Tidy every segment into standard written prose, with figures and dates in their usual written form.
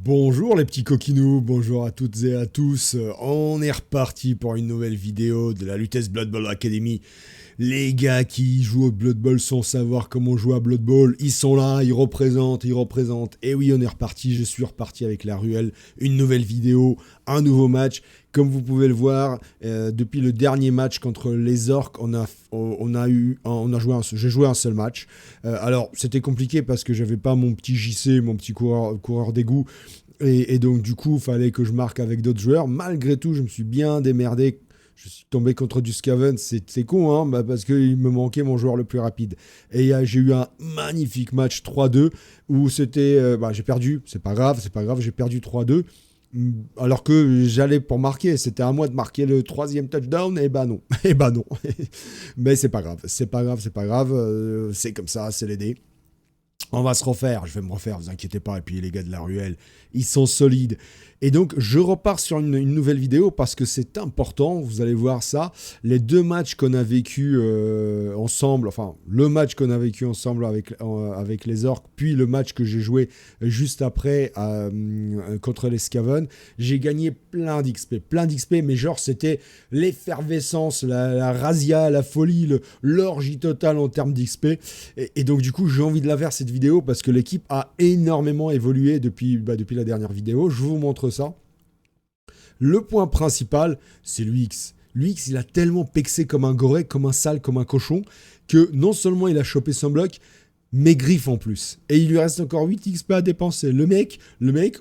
Bonjour les petits coquinous, bonjour à toutes et à tous. On est reparti pour une nouvelle vidéo de la Lutèce Blood Bowl Academy. Les gars qui jouent au Blood Bowl sans savoir comment jouer à Blood Bowl, ils sont là, ils représentent. Et oui, on est reparti, je suis reparti avec la ruelle. Une nouvelle vidéo, un nouveau match. Comme vous pouvez le voir, depuis le dernier match contre les Orcs, j'ai joué un seul match. Alors, c'était compliqué parce que j'avais pas mon petit JC, mon petit coureur d'égout. Et donc, du coup, il fallait que je marque avec d'autres joueurs. Malgré tout, je me suis bien démerdé. Je suis tombé contre du Scaven, c'est con, hein, parce qu'il me manquait mon joueur le plus rapide. Et j'ai eu un magnifique match 3-2 où c'était... j'ai perdu, c'est pas grave, j'ai perdu 3-2. Alors que j'allais pour marquer, c'était à moi de marquer le troisième touchdown, et bah non, Mais c'est pas grave, c'est comme ça, c'est les dés. On va se refaire, je vais me refaire, vous inquiétez pas. Et puis les gars de la ruelle, ils sont solides. Et donc je repars sur une nouvelle vidéo parce que c'est important, vous allez voir ça. Les deux matchs qu'on a vécu ensemble, enfin le match qu'on a vécu ensemble avec les Orcs, puis le match que j'ai joué juste après contre les Skaven, j'ai gagné plein d'XP, mais genre c'était l'effervescence, la razzia, la folie, l'orgie totale en termes d'XP. Et donc du coup j'ai envie de la faire cette vidéo parce que l'équipe a énormément évolué depuis la dernière vidéo. Je vous montre ça. Le point principal, c'est l'UX. L'UX, il a tellement pexé comme un goré, comme un sale, comme un cochon, que non seulement il a chopé son bloc, mais griffe en plus. Et il lui reste encore 8 XP à dépenser. Le mec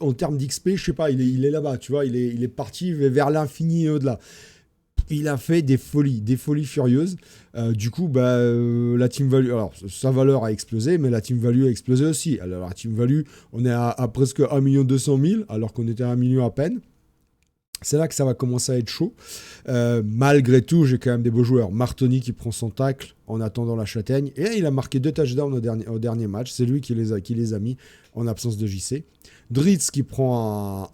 en termes d'XP, je sais pas, il est là-bas, tu vois, il est parti vers l'infini et au-delà. Il a fait des folies furieuses. Du coup, la team value, alors sa valeur a explosé, mais la team value a explosé aussi. Alors la team value, on est à presque 1 200 000, alors qu'on était à 1 million à peine. C'est là que ça va commencer à être chaud. Malgré tout, j'ai quand même des beaux joueurs. Martoni qui prend son tacle en attendant la châtaigne. Et là, il a marqué 2 touchdowns au dernier match. C'est lui qui les a mis en absence de JC. Dritz qui prend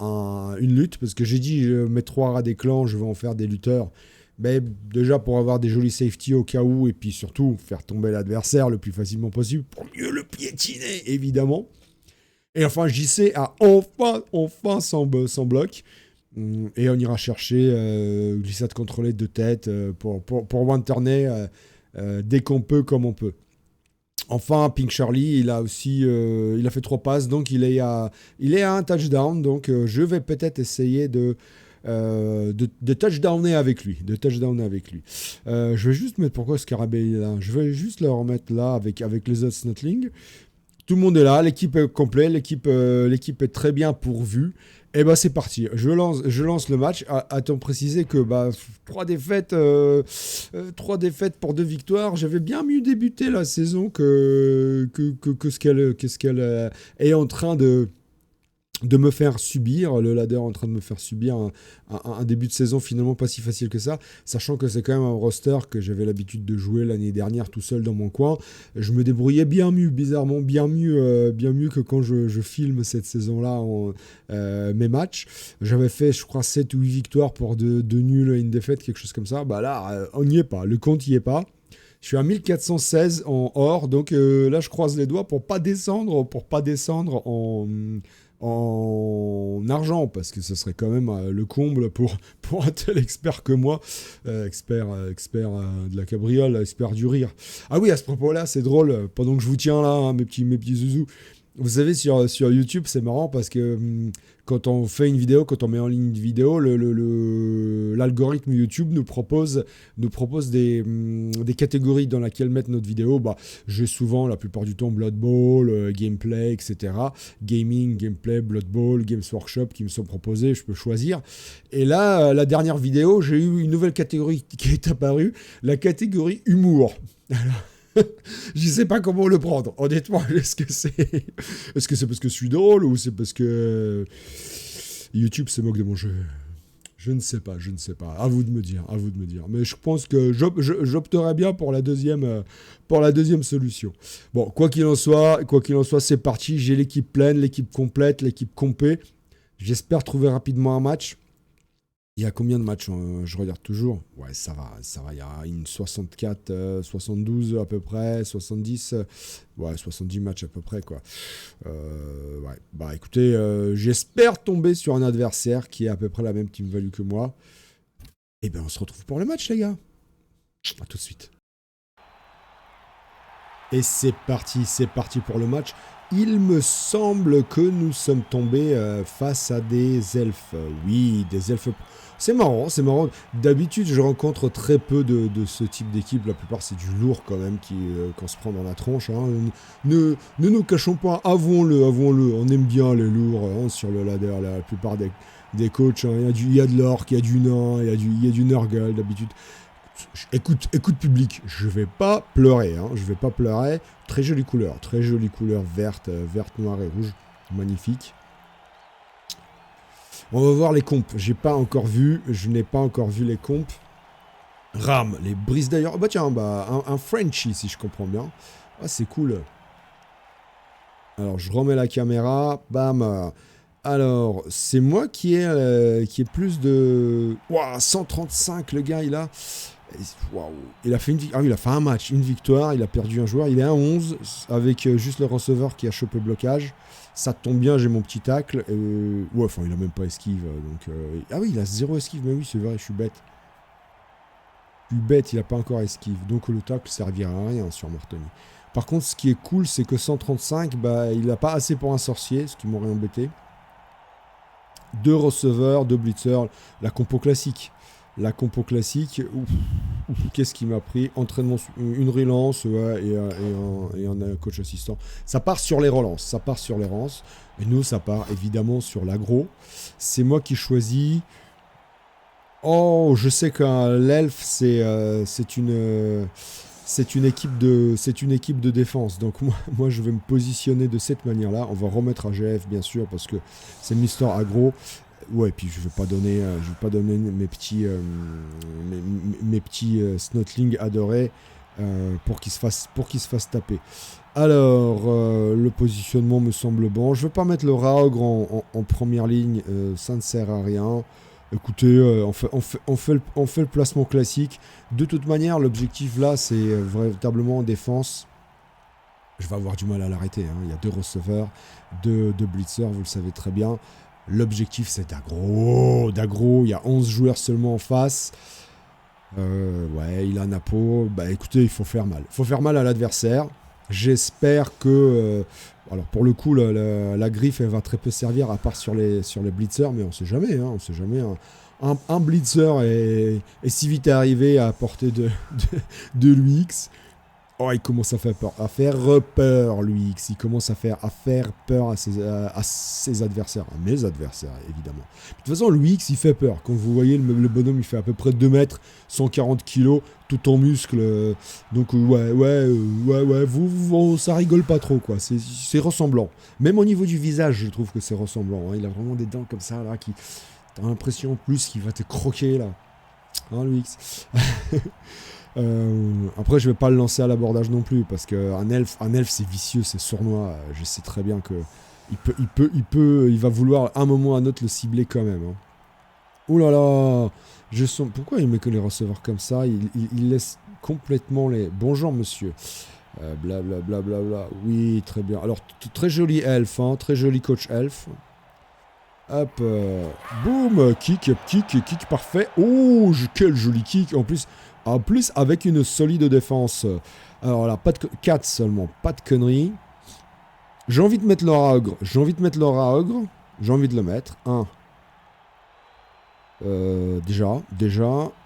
une lutte. Parce que j'ai dit, mes 3 rats des clans, je vais en faire des lutteurs. Mais déjà pour avoir des jolis safety au cas où. Et puis surtout, faire tomber l'adversaire le plus facilement possible. Pour mieux le piétiner, évidemment. Et enfin, JC a enfin son bloc. Et on ira chercher glissade contrôlée de tête pour one-turner dès qu'on peut, comme on peut. Enfin, Pink Charlie, il a aussi il a fait 3 passes, donc il est à un touchdown. Donc je vais peut-être essayer de touchdowner avec lui. Je vais juste mettre pourquoi Scarabée est là. Je vais juste le remettre là avec les autres Snotlings. Tout le monde est là, l'équipe est complète, l'équipe est très bien pourvue. Et c'est parti. Je lance le match. A-t-on précisé que 3 défaites pour 2 victoires. J'avais bien mieux débuté la saison que ce qu'elle est en train de me faire subir. Le ladder est en train de me faire subir un début de saison finalement pas si facile que ça, sachant que c'est quand même un roster que j'avais l'habitude de jouer l'année dernière tout seul dans mon coin. Je me débrouillais bien mieux, bizarrement, bien mieux que quand je filme cette saison-là mes matchs. J'avais fait, je crois, 7 ou 8 victoires pour 2 nuls et une défaite, quelque chose comme ça. Là, on n'y est pas, le compte n'y est pas. Je suis à 1416 en or, donc là je croise les doigts pour pas descendre en argent, parce que ce serait quand même le comble pour un tel expert que moi, expert de la cabriole, expert du rire. Ah oui, à ce propos-là, c'est drôle, pendant que je vous tiens là, hein, mes petits zouzous, vous savez, sur YouTube, c'est marrant parce que quand on fait une vidéo, quand on met en ligne une vidéo, l'algorithme YouTube nous propose des catégories dans lesquelles mettre notre vidéo. J'ai souvent, la plupart du temps, Blood Bowl, gameplay, etc. Gaming, gameplay, Blood Bowl, Games Workshop qui me sont proposés, je peux choisir. Et là, la dernière vidéo, j'ai eu une nouvelle catégorie qui est apparue, la catégorie humour. Je sais pas comment le prendre, honnêtement. Est-ce que c'est parce que je suis drôle ou c'est parce que YouTube se moque de mon jeu? Je ne sais pas. À vous de me dire. Mais je pense que j'opterais bien pour la deuxième solution. Bon, quoi qu'il en soit, c'est parti. J'ai l'équipe pleine, l'équipe complète, l'équipe compé. J'espère trouver rapidement un match. Il y a combien de matchs? Je regarde toujours. Ouais, ça va. Il y a une 64, 72 à peu près, 70. Ouais, 70 matchs à peu près, quoi. Ouais. Bah écoutez, j'espère tomber sur un adversaire qui a à peu près la même team value que moi. Et ben on se retrouve pour le match les gars. A tout de suite. Et c'est parti pour le match. Il me semble que nous sommes tombés face à des elfes. Oui, des elfes. C'est marrant, c'est marrant. D'habitude, je rencontre très peu de ce type d'équipe. La plupart, c'est du lourd quand même qu'on se prend dans la tronche. Hein. Ne nous cachons pas, avouons-le. On aime bien les lourds hein, sur le ladder. La plupart des coachs, hein. Il y a de l'orc, il y a du nain, il y a du nurgle d'habitude. Écoute public, je vais pas pleurer, hein, je vais pas pleurer. Très jolie couleur verte, noire et rouge, magnifique. On va voir les compes, je n'ai pas encore vu les compes. Ram, les brises d'ailleurs. Oh bah tiens, un Frenchie si je comprends bien. Ah c'est cool. Alors je remets la caméra, bam. Alors c'est moi qui ai plus de... Ouah, 135 le gars il a. Waouh. Il a fait il a fait un match, une victoire, il a perdu un joueur, il est à 11 avec juste le receveur qui a chopé le blocage. Ça tombe bien, j'ai mon petit tacle. Ouais, enfin, il a même pas esquive. Donc, ah oui, il a 0 esquive, mais oui, c'est vrai, je suis bête. Il a pas encore esquive. Donc le tacle servira à rien sur Mortoni. Par contre, ce qui est cool, c'est que 135, bah, il n'a pas assez pour un sorcier, ce qui m'aurait embêté. 2 receveurs, 2 blitzers, la compo classique. Qu'est-ce qui m'a pris? Entraînement, une relance, ouais, et un coach assistant. Ça part sur les relances. Et nous, ça part évidemment sur l'agro. C'est moi qui choisis. Oh, je sais que l'elfe, c'est une équipe de défense. Donc moi, je vais me positionner de cette manière-là. On va remettre AGF, bien sûr, parce que c'est Mister Agro. Ouais, puis je vais pas donner mes petits snotlings adorés pour qu'ils se fassent taper. Alors, le positionnement me semble bon. Je vais pas mettre le Raogre en première ligne, ça ne sert à rien. Écoutez, on fait le placement classique. De toute manière, l'objectif là, c'est véritablement en défense. Je vais avoir du mal à l'arrêter. Hein. Il y a 2 receveurs, 2 blitzers, vous le savez très bien. L'objectif, c'est d'agro. Il y a 11 joueurs seulement en face. Ouais, il a un apo. Bah écoutez, il faut faire mal. Il faut faire mal à l'adversaire. J'espère que... alors pour le coup, la griffe, elle va très peu servir, à part sur les blitzers. Mais on sait jamais. Hein, on sait jamais. Un blitzer est si vite arrivé à portée de l'UX. Oh, il commence à faire peur, lui. Il commence à faire peur à ses adversaires. À mes adversaires, évidemment. De toute façon, Louis, il fait peur. Quand vous voyez, le bonhomme, il fait à peu près 2 mètres, 140 kilos, tout en muscles. Donc, ouais, ça rigole pas trop, quoi. C'est ressemblant. Même au niveau du visage, je trouve que c'est ressemblant. Hein. Il a vraiment des dents comme ça, là, qui... T'as l'impression, en plus, qu'il va te croquer, là. Hein, Louis. Après, je vais pas le lancer à l'abordage non plus, parce qu'un elfe, c'est vicieux, c'est sournois. Je sais très bien que il va vouloir à un moment ou à un autre le cibler quand même. Hein. Ouh là là, pourquoi il met que les receveurs comme ça? Il laisse complètement les. Bonjour monsieur. Blablabla. Oui, très bien. Alors, très joli elfe, hein, très joli coach elfe. Hop, boum, kick, parfait. Oh, quel joli kick. En plus, avec une solide défense. Alors là, 4 seulement, pas de conneries. J'ai envie de mettre l'aura ogre. J'ai envie de le mettre. Déjà.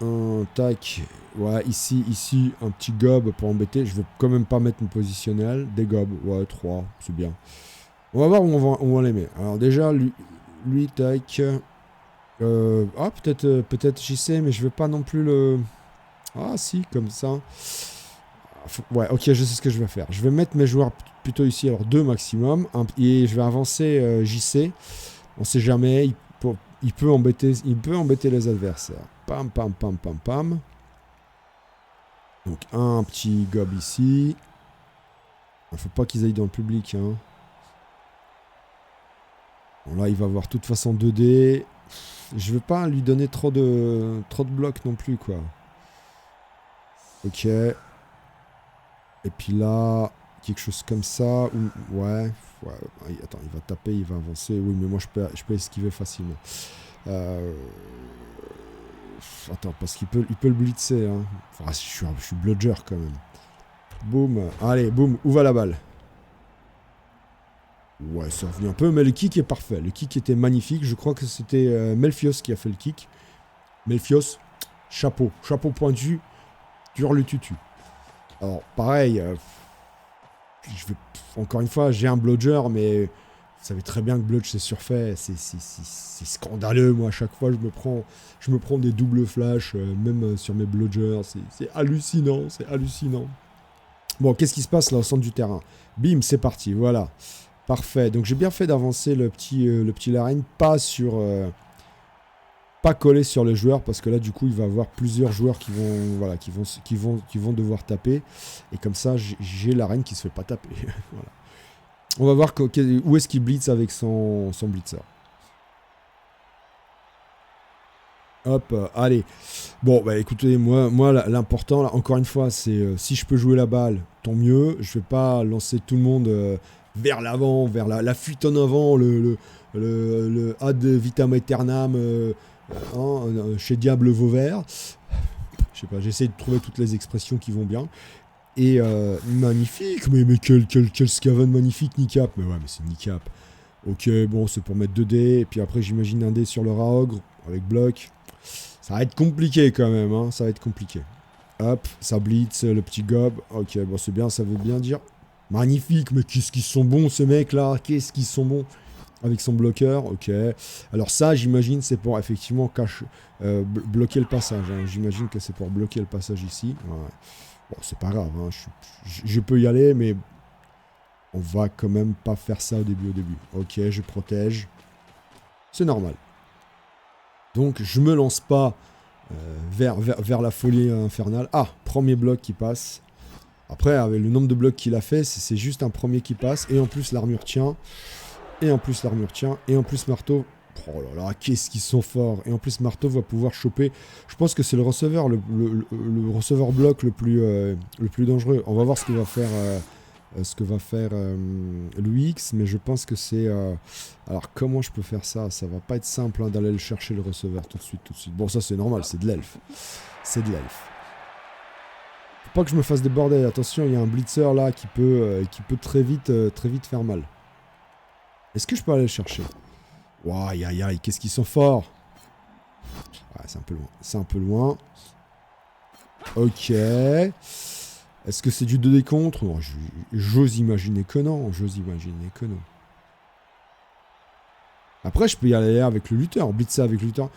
Un tac. Ouais, ici, un petit gob pour embêter. Je vais quand même pas mettre une positionnelle. Des gobs. Ouais, 3, c'est bien. On va voir où on va les mettre. Alors déjà, lui tac. Peut-être JC, mais je vais pas non plus le... Ah si, comme ça. Ouais, ok, je sais ce que je vais faire. Je vais mettre mes joueurs plutôt ici, alors 2 maximum. Et je vais avancer JC. On sait jamais, il peut embêter les adversaires. Pam. Donc un petit gob ici. Il faut pas qu'ils aillent dans le public. Hein. Bon, là, il va avoir de toute façon 2D. Je veux pas lui donner trop de blocs non plus, quoi. Ok. Et puis là, quelque chose comme ça. Ouais. Ouais, attends, il va taper, il va avancer. Oui, mais moi, je peux esquiver facilement. Attends, parce qu'il peut le blitzer. Hein. Enfin, je suis bludger quand même. Boum. Allez, boum. Où va la balle? Ouais, ça revient un peu, mais le kick est parfait. Le kick était magnifique. Je crois que c'était Melfios qui a fait le kick. Melfios, chapeau. Chapeau pointu. Dur le tutu. Alors, pareil. Encore une fois, j'ai un bludger, mais vous savez très bien que bludge c'est surfait. C'est scandaleux. Moi, à chaque fois, je me prends des doubles flash, même sur mes bludgers. C'est hallucinant. C'est hallucinant. Bon, qu'est-ce qui se passe là au centre du terrain? Bim, c'est parti. Voilà. Parfait. Donc j'ai bien fait d'avancer le petit Larraine, pas collé sur le joueur, parce que là du coup il va y avoir plusieurs joueurs qui vont devoir taper, et comme ça j'ai Larraine qui se fait pas taper. Voilà. On va voir où est-ce qu'il blitz avec son blitzer. Hop, allez. Bon, bah écoutez, moi l'important, là, encore une fois, c'est si je peux jouer la balle, tant mieux. Je vais pas lancer tout le monde vers l'avant, vers la fuite en avant, le ad vitam aeternam chez Diable Vauvert. Je sais pas, j'essaie de trouver toutes les expressions qui vont bien. Et magnifique, mais quel scaven magnifique, Nicap. Mais ouais, mais c'est Nicap. Ok, bon, c'est pour mettre 2 dés, et puis après j'imagine un dé sur le Raogre, avec bloc. Ça va être compliqué quand même, hein, ça va être compliqué. Hop, ça blitz, le petit gob. Ok, bon c'est bien, ça veut bien dire. Magnifique, mais qu'est-ce qu'ils sont bons ce mec là, qu'est-ce qu'ils sont bons. Avec son bloqueur, ok. Alors ça, j'imagine, c'est pour effectivement bloquer le passage. Hein. J'imagine que c'est pour bloquer le passage ici. Ouais. Bon, c'est pas grave, hein. Je peux y aller, mais on va quand même pas faire ça au début. Ok, je protège. C'est normal. Donc, je me lance pas vers la folie infernale. Ah, premier bloc qui passe. Après, avec le nombre de blocs qu'il a fait, c'est juste un premier qui passe. Et en plus, l'armure tient. Et en plus, marteau. Oh là là, qu'est-ce qu'ils sont forts. Et en plus, marteau va pouvoir choper. Je pense que c'est le receveur, le receveur bloc le plus dangereux. On va voir ce que va faire Louis X, mais je pense que c'est... Alors, comment je peux faire ça? Ça va pas être simple hein, d'aller le chercher, le receveur, tout de suite. Bon, ça, c'est normal, c'est de l'elfe. Faut pas que je me fasse déborder. Attention, il y a un blitzer là qui peut très vite faire mal. Est-ce que je peux aller le chercher? Ouah, aïe, qu'est-ce qu'ils sont forts. Ouais, c'est un peu loin. Ok. Est-ce que c'est du 2D contre? Oh, j'ose imaginer que non. Après, je peux y aller avec le lutteur. Blitzer avec le lutteur.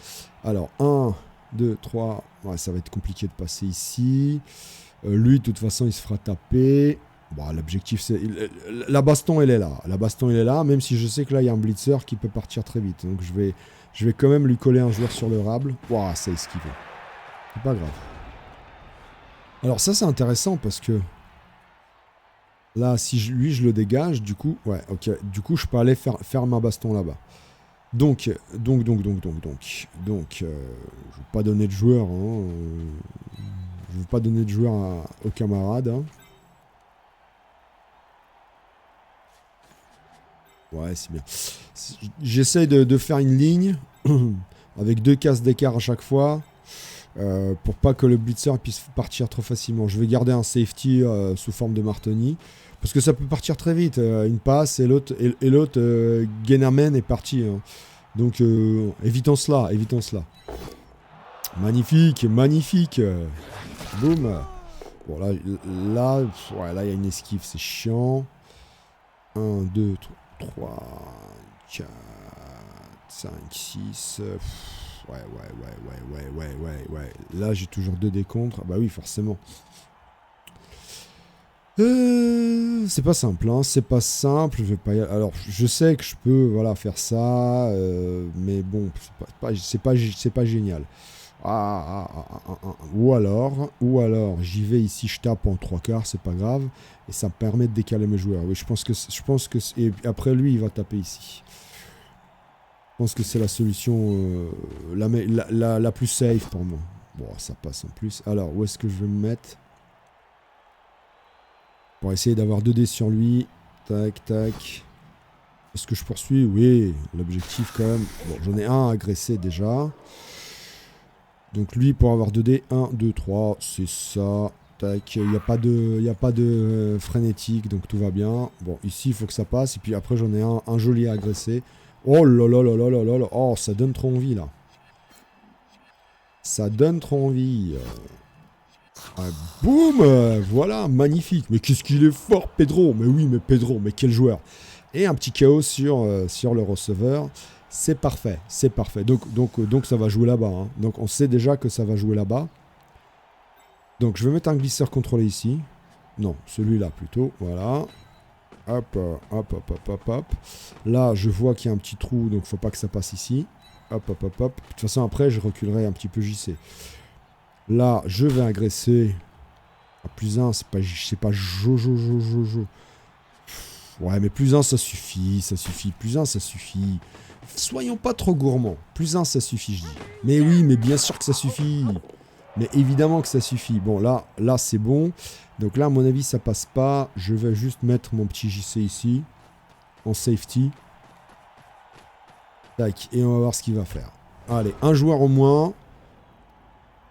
Alors, 1, 2, 3. Ouais, ça va être compliqué de passer ici. Lui, de toute façon, il se fera taper. Bon, l'objectif, c'est... La baston, elle est là. Même si je sais que là, il y a un blitzer qui peut partir très vite. Donc, je vais quand même lui coller un joueur sur le rable. Ouah, ça esquive. C'est pas grave. Alors, ça, c'est intéressant parce que... Là, si lui, je le dégage, du coup... Ouais, ok. Du coup, je peux aller faire ma baston là-bas. Donc, je vais pas donner de joueur. Hein, je veux pas donner de joueur aux camarades. Hein. Ouais, c'est bien. J'essaie de faire une ligne avec 2 cases d'écart à chaque fois pour pas que le blitzer puisse partir trop facilement. Je vais garder un safety sous forme de Martoni parce que ça peut partir très vite. Une passe et l'autre Gennerman est parti. Hein. Donc évitons cela. Magnifique. Boum. Bon là il y a une esquive, c'est chiant. 1, 2, 3, 4, 5, 6. Ouais. Là, j'ai toujours 2 décontres. Bah oui, forcément. C'est pas simple, hein. Je vais pas y aller. Alors, je sais que je peux, faire ça, mais bon, c'est pas génial. Ou alors, j'y vais ici, je tape en 3/4, c'est pas grave, et ça me permet de décaler mes joueurs. Oui, je pense que et après lui, il va taper ici. Je pense que c'est la solution la plus safe pour moi. Bon, ça passe en plus. Alors, où est-ce que je vais me mettre pour essayer d'avoir 2 dés sur lui? Tac. Est-ce que je poursuis? Oui, l'objectif quand même. Bon, j'en ai un agressé déjà. Donc lui, pour avoir 2 dés, 1, 2, 3, c'est ça. Tac, il n'y a pas de frénétique, donc tout va bien. Bon, ici, il faut que ça passe. Et puis après, j'en ai un joli à agresser. Oh là là là là là là là. Oh, ça donne trop envie, là. Ça donne trop envie. Ah, boum, voilà, magnifique. Mais qu'est-ce qu'il est fort, Pedro. Mais oui, mais Pedro, mais quel joueur. Et un petit chaos sur le receveur. C'est parfait, c'est parfait. Donc ça va jouer là-bas. Hein. Donc on sait déjà que ça va jouer là-bas. Donc je vais mettre un glisseur contrôlé ici. Non, celui-là plutôt. Voilà. Hop, hop, hop, hop, hop, hop. Là, je vois qu'il y a un petit trou, donc faut pas que ça passe ici. Hop, hop, hop, hop. De toute façon, après, je reculerai un petit peu JC. Là, je vais agresser. Ah, plus 1, c'est pas Jojo. Ouais, mais plus 1, ça suffit, ça suffit. Plus 1, ça suffit. Soyons pas trop gourmands. Plus 1, ça suffit, je dis. Mais oui, mais bien sûr que ça suffit. Mais évidemment que ça suffit. Bon, là c'est bon. Donc là, à mon avis, ça passe pas. Je vais juste mettre mon petit JC ici. En safety. Tac, et on va voir ce qu'il va faire. Allez, un joueur au moins.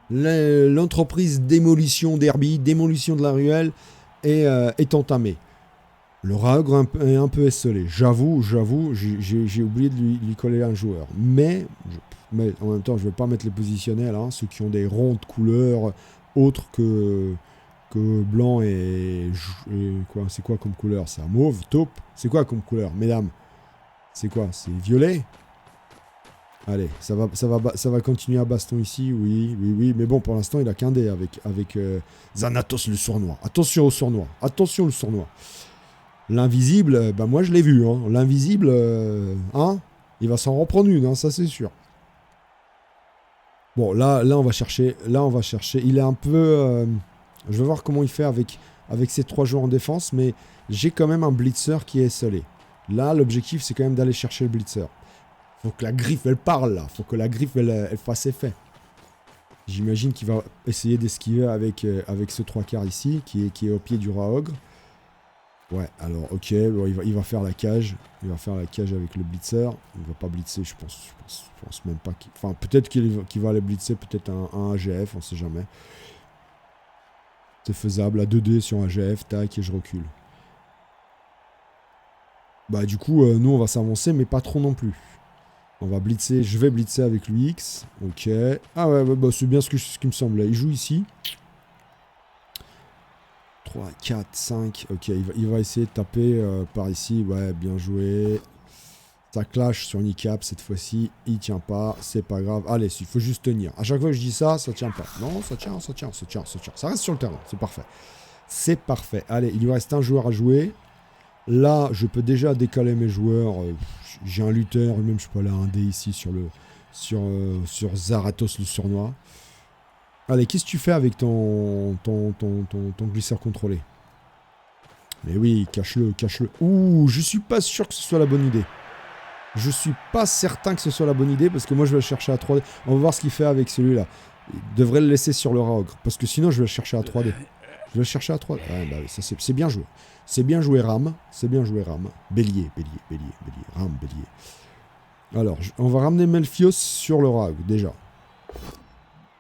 L'entreprise démolition derby, démolition de la ruelle est entamée. Le Raogre est un peu esselé. J'avoue, j'ai oublié de lui coller un joueur. Mais en même temps, je ne vais pas mettre les positionnels, hein, ceux qui ont des ronds de couleurs autres que blanc et quoi. C'est quoi comme couleur? C'est un mauve, taupe. C'est quoi comme couleur, mesdames? C'est quoi? C'est violet? Allez, ça va continuer à baston ici, oui, mais bon, pour l'instant, il a qu'un dé avec Zanatos le sournois. Attention au sournois, attention le sournois. L'invisible, bah moi je l'ai vu, hein. L'invisible, hein, il va s'en reprendre une, hein, ça c'est sûr. Bon, là on va chercher, il est un peu... je vais voir comment il fait avec ses 3 joueurs en défense, mais j'ai quand même un blitzer qui est esselé. Là, l'objectif, c'est quand même d'aller chercher le blitzer. Faut que la griffe, elle parle, là. Faut que la griffe, elle fasse effet. J'imagine qu'il va essayer d'esquiver avec ce 3/4 ici, qui est au pied du Raogre. Ouais, alors, ok, bon, il va faire la cage. Il va faire la cage avec le blitzer. Il va pas blitzer, je pense même pas qu'il... Enfin, peut-être qu'il va aller blitzer, peut-être un AGF, on sait jamais. C'est faisable, à 2D sur un AGF, tac, et je recule. Bah, du coup, nous, on va s'avancer, mais pas trop non plus. On va blitzer, je vais blitzer avec l'UX. Ok. Ah ouais, bah, c'est bien ce qui me semblait. Il joue ici. 3, 4, 5. Ok, il va essayer de taper par ici. Ouais, bien joué. Ça clash sur Nicap cette fois-ci. Il tient pas. C'est pas grave. Allez, il faut juste tenir. À chaque fois que je dis ça, ça tient pas. Non, ça tient. Ça reste sur le terrain. C'est parfait. C'est parfait. Allez, il lui reste un joueur à jouer. Là, je peux déjà décaler mes joueurs. J'ai un lutteur, même je peux aller à un dé ici sur Zaratos le sournois. Allez, qu'est-ce que tu fais avec ton glisseur contrôlé? Mais oui, cache-le. Ouh, je suis pas sûr que ce soit la bonne idée. Je suis pas certain que ce soit la bonne idée parce que moi je vais le chercher à 3D. On va voir ce qu'il fait avec celui-là. Il devrait le laisser sur le Raogre parce que sinon je vais le chercher à 3D. Je vais le chercher à 3D. Ah, bah, ça, c'est bien joué. C'est bien joué Ram. Bélier. Ram, bélier. Alors, on va ramener Melfios sur le Raogre déjà.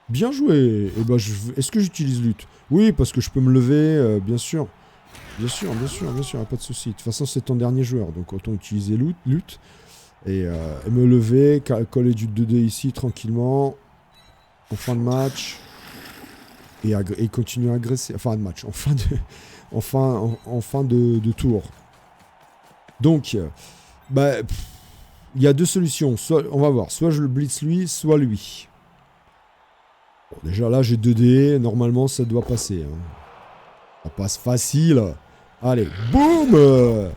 Bien joué. Et ben, est-ce que j'utilise lutte? Oui, parce que je peux me lever, bien sûr. Bien sûr, pas de souci. De toute façon, c'est ton dernier joueur, donc autant utiliser lutte. Et me lever, coller du 2D ici tranquillement. En fin de match. Et continuer à agresser. En fin de match. En fin de tour. Donc, bah, il y a 2 solutions. Soit, on va voir. Soit je le blitz lui, soit lui. Bon, déjà là, j'ai 2D. Normalement, ça doit passer. Hein. Ça passe facile. Allez, boum!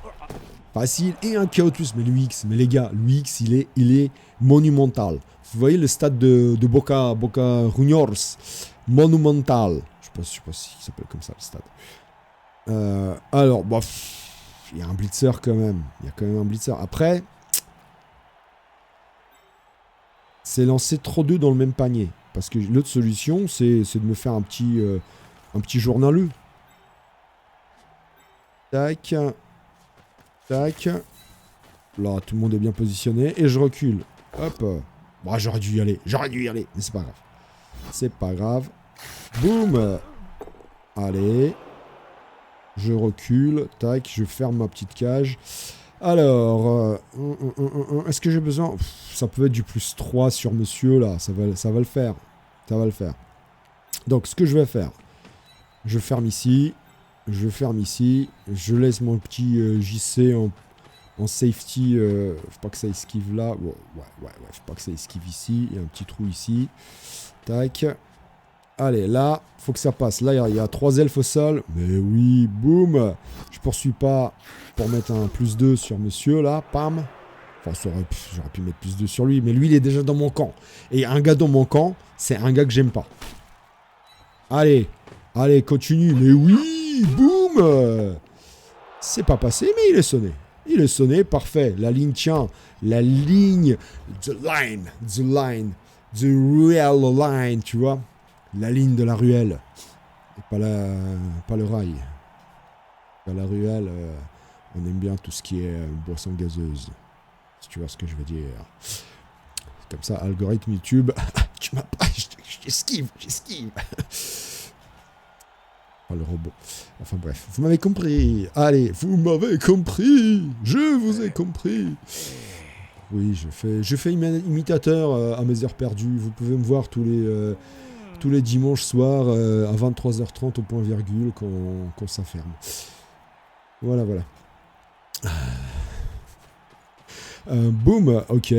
Facile. Et un chaos. Mais l'UX, mais les gars, l'UX, il est monumental. Vous voyez le stade de Boca Juniors. Monumental. Je sais pas s'il s'appelle comme ça, le stade. Alors, bah, il y a un blitzer quand même. Il y a quand même un blitzer. Après, c'est lancer trop d'œufs dans le même panier. Parce que l'autre solution, c'est de me faire un petit journaleux. Tac. Tac. là, tout le monde est bien positionné. Et je recule. Hop. Bon, j'aurais dû y aller. Mais c'est pas grave. C'est pas grave. Boum. Allez. Je recule. Tac, je ferme ma petite cage. Alors, est-ce que j'ai besoin... ça peut être du plus 3 sur monsieur, là. Ça va le faire. Ça va le faire. Donc, ce que je vais faire, je ferme ici. Je laisse mon petit JC en safety. Faut pas que ça esquive là. Ouais. Faut pas que ça esquive ici. Il y a un petit trou ici. Tac. Allez, là, faut que ça passe. Là, il y a 3 elfes au sol. Mais oui, boum. Je poursuis pas pour mettre un plus 2 sur monsieur, là. Pam. Enfin, j'aurais pu mettre plus 2 sur lui. Mais lui, il est déjà dans mon camp. Et un gars dans mon camp, c'est un gars que j'aime pas. Allez, continue. Mais oui, boum. C'est pas passé, mais il est sonné. Il est sonné, parfait. La ligne tient. La ligne. The line. The real line, tu vois. La ligne de la ruelle. Et pas le rail. Pas la ruelle. On aime bien tout ce qui est boisson gazeuse. Si tu vois ce que je veux dire. Comme ça, algorithme YouTube. Tu m'as pas... J'esquive. Oh, le robot. Enfin bref, vous m'avez compris. Allez, vous m'avez compris. Je vous ai compris. Oui, je fais imitateur à mes heures perdues. Vous pouvez me voir tous les dimanches soirs à 23h30 au point virgule quand ça ferme. Voilà. Boum, ok.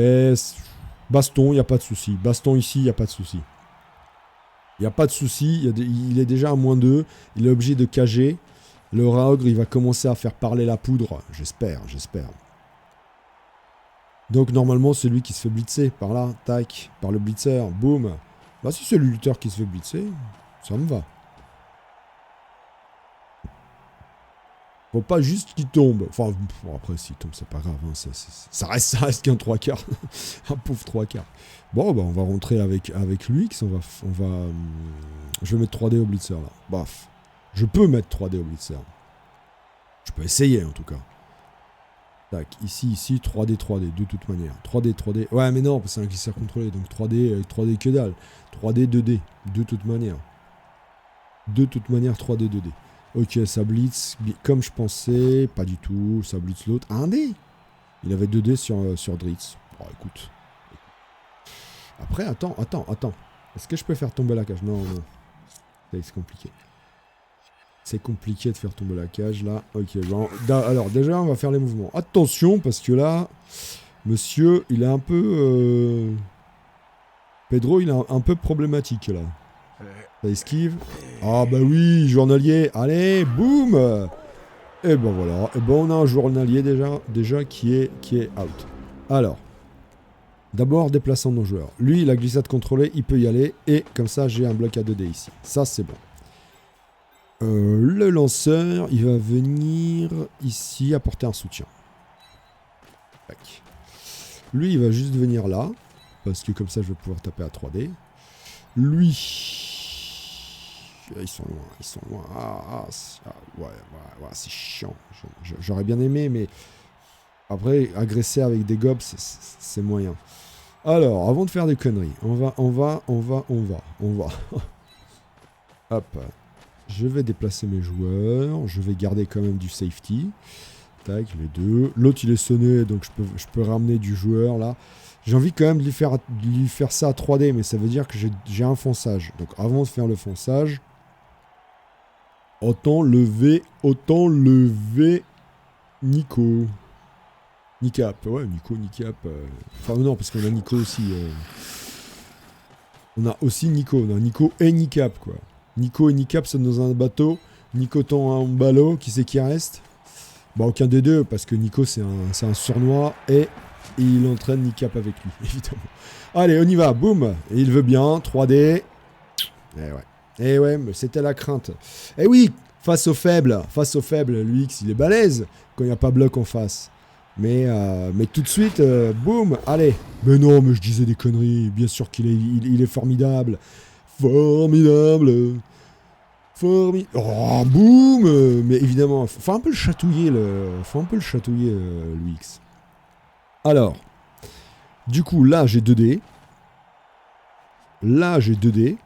Baston, il n'y a pas de souci. Baston ici, il n'y a pas de souci. Il n'y a pas de souci, il est déjà à -2, il est obligé de cager. Le Raogre, il va commencer à faire parler la poudre, j'espère. Donc normalement, c'est lui qui se fait blitzer, par là, tac, par le blitzer, boum. Bah si c'est le lutteur qui se fait blitzer, ça me va. Faut pas juste qu'il tombe. Enfin, bon, après, s'il tombe, c'est pas grave. Hein, ça reste qu'un 3/4. Un pauvre 3/4. Bon, bah, on va rentrer avec lui. Je vais mettre 3D au blitzer, là. Baf. Je peux mettre 3D au blitzer. Je peux essayer, en tout cas. Tac, ici, 3D, de toute manière. 3D. Ouais, mais non, c'est un glisseur contrôlé. Donc 3D que dalle. 3D, 2D. De toute manière. 3D, 2D. Ok, ça blitz comme je pensais. Pas du tout. Ça blitz l'autre. 1D. Il avait 2D sur Dritz. Bon, écoute. Après, attends. Est-ce que je peux faire tomber la cage? Non. C'est compliqué. C'est compliqué de faire tomber la cage, là. Ok, bon. Alors, déjà, on va faire les mouvements. Attention, parce que là, monsieur, il est un peu... Pedro, il est un peu problématique, là. Ça esquive. Ah bah oui, journalier. Allez, boum. Et ben voilà. Et ben on a un journalier déjà qui est out. Alors, d'abord déplaçant nos joueurs. Lui, la glissade contrôlée, il peut y aller. Et comme ça, j'ai un bloc à 2D ici. Ça, c'est bon. Le lanceur, il va venir ici apporter un soutien. Tac. Lui, il va juste venir là. Parce que comme ça, je vais pouvoir taper à 3D. Lui... Ils sont loin. Ouais, c'est chiant. J'aurais bien aimé, mais après, agresser avec des gobs, c'est moyen. Alors, avant de faire des conneries, on va. Hop. Je vais déplacer mes joueurs. Je vais garder quand même du safety. Tac, les deux. L'autre, il est sonné, donc je peux ramener du joueur, là. J'ai envie quand même de lui faire ça à 3D, mais ça veut dire que j'ai un fonçage. Donc, avant de faire le fonçage... Autant lever Nico. Nicap, ouais, Nicap. Enfin, non, parce qu'on a Nico aussi. On a aussi Nico. On a Nico et Nicap, quoi. Nico et Nicap sont dans un bateau. Nico tend un ballot. Qui c'est qui reste? Bah, aucun des deux, parce que Nico, c'est un sournois. Et il entraîne Nicap avec lui, évidemment. Allez, on y va. Boum. Et il veut bien. 3D. Eh ouais, mais c'était la crainte. Eh oui, face au faible, l'UX, il est balèze quand il n'y a pas bloc en face. Mais tout de suite, boum, allez. Mais non, mais je disais des conneries. Bien sûr qu'il est formidable. Oh, boum. Mais évidemment, faut un peu le chatouiller, l'UX. Alors, du coup, là, j'ai 2 dés. Là, j'ai 2 dés.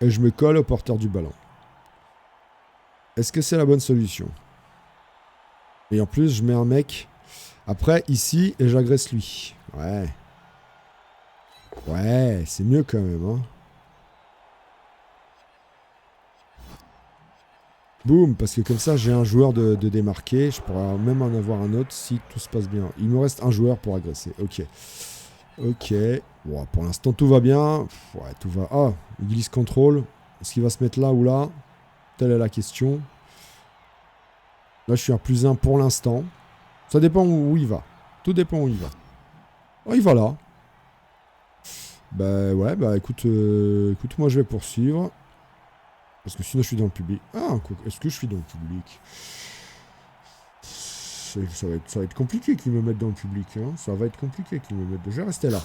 Et je me colle au porteur du ballon. Est-ce que c'est la bonne solution? Et en plus, je mets un mec après, ici, et j'agresse lui. Ouais. Ouais, c'est mieux quand même, hein. Boum, parce que comme ça, j'ai un joueur de démarquer. Je pourrais même en avoir un autre si tout se passe bien. Il me reste un joueur pour agresser. Ok. Ok. Bon, pour l'instant, tout va bien. Ouais, tout va... Ah, il glisse contrôle. Est-ce qu'il va se mettre là ou là? Telle est la question. Là, je suis à +1 pour l'instant. Ça dépend où il va. Tout dépend où il va. Oh, il va là. Bah ouais, bah écoute, écoute, moi je vais poursuivre. Parce que sinon je suis dans le public. Ah, est-ce que je suis dans le public? Ça va être compliqué qu'ils me mettent dans le public. Hein. Ça va être compliqué qu'ils me mettent. Je vais rester là.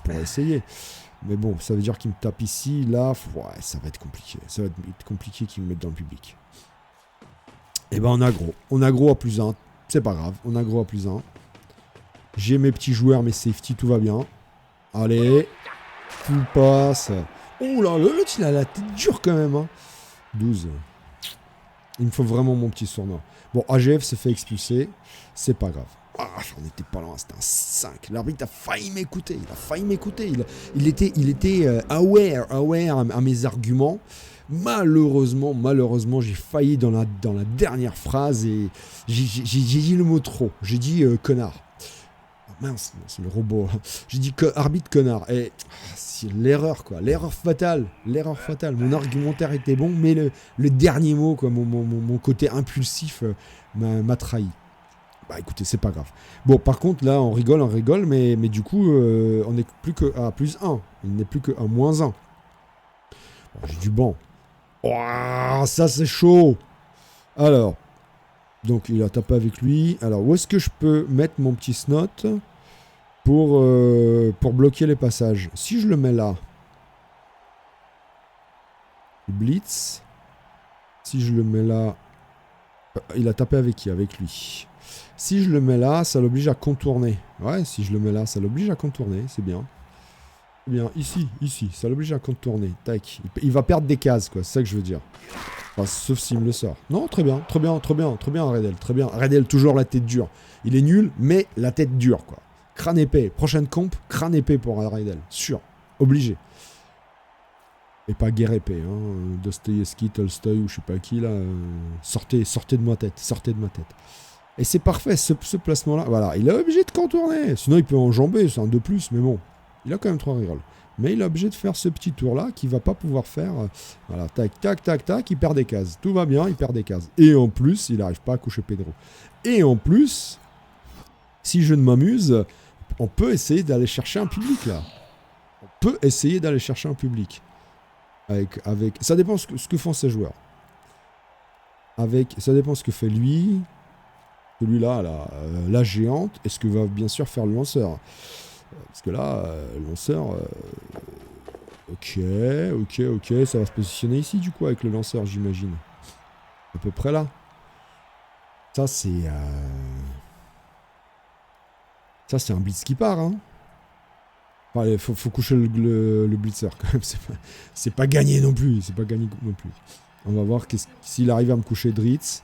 Pour essayer. Mais bon, ça veut dire qu'ils me tapent ici, là. Ouais, ça va être compliqué. Ça va être compliqué qu'ils me mettent dans le public. Et ben on aggro. On aggro à +1. C'est pas grave. On aggro à +1. J'ai mes petits joueurs, mes safety, tout va bien. Allez. Tout passe. Oh là, l'autre il a la tête dure quand même. Hein. 12. Il me faut vraiment mon petit sournois. Bon, AGF s'est fait expulser. C'est pas grave. Ah, j'en étais pas loin, c'était un 6-5. L'arbitre a failli m'écouter. Il a failli m'écouter. Il était aware à mes arguments. Malheureusement, j'ai failli dans la dernière phrase et j'ai dit le mot trop. J'ai dit connard. Oh, mince, c'est le robot. J'ai dit arbitre connard. Et c'est l'erreur, quoi. L'erreur fatale. Mon argumentaire était bon, mais le dernier mot, quoi, mon côté impulsif m'a trahi. Bah écoutez, c'est pas grave. Bon, par contre, là, on rigole, mais du coup, on n'est plus que à +1. Il n'est plus que à -1. Bon, j'ai du banc. Oh, ça, c'est chaud. Alors, donc, il a tapé avec lui. Alors, où est-ce que je peux mettre mon petit snot pour bloquer les passages? Si je le mets là, il blitz. Si je le mets là, il a tapé avec qui? Avec lui. Si je le mets là, ça l'oblige à contourner. Ouais, si je le mets là, ça l'oblige à contourner. C'est bien. C'est bien. Ici, ça l'oblige à contourner. Tac. Il va perdre des cases, quoi. C'est ça que je veux dire. Enfin, sauf s'il me le sort. Non, très bien, Redel. Très bien. Redel, toujours la tête dure. Il est nul, mais la tête dure, quoi. Crâne épais. Prochaine comp, crâne épais pour Redel. Sûr. Obligé. Et pas guerre épais. Hein. Dostoïevski, Tolstoï ou je sais pas qui, là. Sortez de ma tête. Et c'est parfait, ce placement-là. Voilà, il est obligé de contourner. Sinon, il peut enjamber, c'est un 2+, mais bon. Il a quand même 3 rerolls. Mais il est obligé de faire ce petit tour-là qu'il va pas pouvoir faire. Voilà, tac, il perd des cases. Tout va bien, il perd des cases. Et en plus, il n'arrive pas à coucher Pedro. Et en plus, si je ne m'amuse, on peut essayer d'aller chercher un public, là. Avec... Ça dépend ce que font ces joueurs. Ça dépend ce que fait lui... Celui-là, la géante, et ce que va bien sûr faire le lanceur. Parce que là, le lanceur... Ok, ça va se positionner ici, du coup, avec le lanceur, j'imagine. À peu près là. Ça, c'est... Ça, c'est un blitz qui part, hein. Enfin, il faut coucher le blitzer, quand même. C'est pas gagné non plus. On va voir s'il arrive à me coucher Dritz.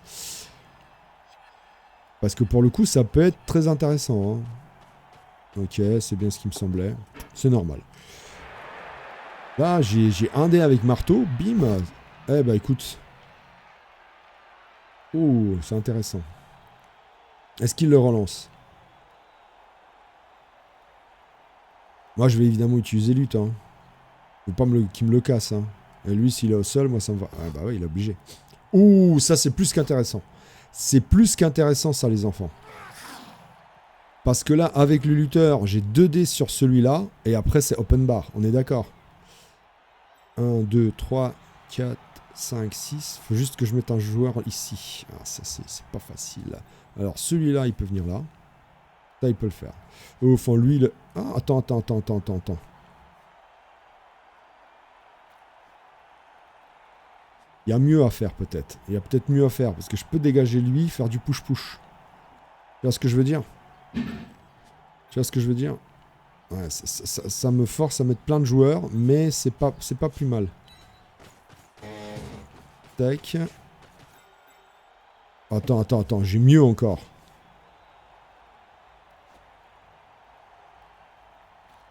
Parce que pour le coup, ça peut être très intéressant. Hein. Ok, c'est bien ce qui me semblait. C'est normal. Là, j'ai un dé avec marteau. Bim. Eh bah écoute. Oh, c'est intéressant. Est-ce qu'il le relance? Moi, je vais évidemment utiliser lutte. Hein. Faut pas qu'il me le casse. Hein. Et lui, s'il est au sol, moi, ça me va. Ah bah ouais, il est obligé. Ouh, ça, c'est plus qu'intéressant. C'est plus qu'intéressant, ça, les enfants. Parce que là, avec le lutteur, j'ai 2 dés sur celui-là. Et après, c'est open bar. On est d'accord? 1, 2, 3, 4, 5, 6. Faut juste que je mette un joueur ici. Ah, ça, c'est pas facile. Alors, celui-là, il peut venir là. Ça, il peut le faire. Au fond, lui, le... Ah, attends. Il y a mieux à faire, peut-être. Il y a peut-être mieux à faire. Parce que je peux dégager lui, faire du push-push. Tu vois ce que je veux dire? Tu vois ce que je veux dire? Ouais, ça me force à mettre plein de joueurs, mais c'est pas plus mal. Tac. Attends, j'ai mieux encore.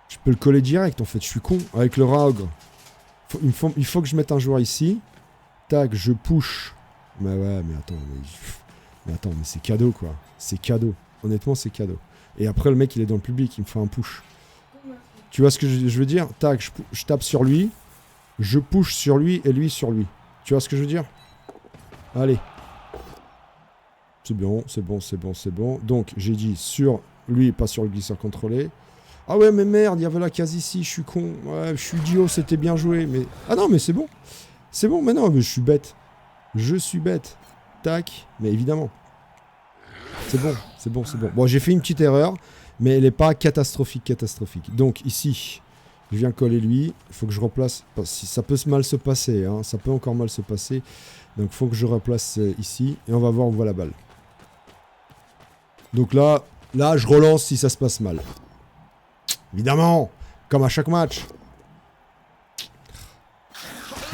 Je peux le coller direct en fait, je suis con. Avec le rat ogre. Il faut que je mette un joueur ici. Tac, je push. Mais ouais, mais attends, mais c'est cadeau quoi. C'est cadeau. Honnêtement, c'est cadeau. Et après, le mec, il est dans le public, il me fait un push. Tu vois ce que je veux dire? Tac, je tape sur lui. Je push sur lui et lui sur lui. Tu vois ce que je veux dire? Allez. C'est bon, c'est bon, c'est bon, c'est bon. Donc, j'ai dit sur lui, pas sur le glisseur contrôlé. Ah ouais, mais merde, il y avait la case ici, je suis con. Ouais, je suis idiot, c'était bien joué. Mais... Ah non, mais c'est bon. C'est bon, mais non, mais je suis bête. Je suis bête. Tac, mais évidemment. C'est bon, c'est bon, c'est bon. Bon, j'ai fait une petite erreur, mais elle n'est pas catastrophique. Donc, ici, je viens coller lui. Il faut que je replace... Ça peut mal se passer, hein. Ça peut encore mal se passer. Donc, il faut que je replace ici. Et on va voir où va la balle. Donc là, je relance si ça se passe mal. Évidemment, comme à chaque match.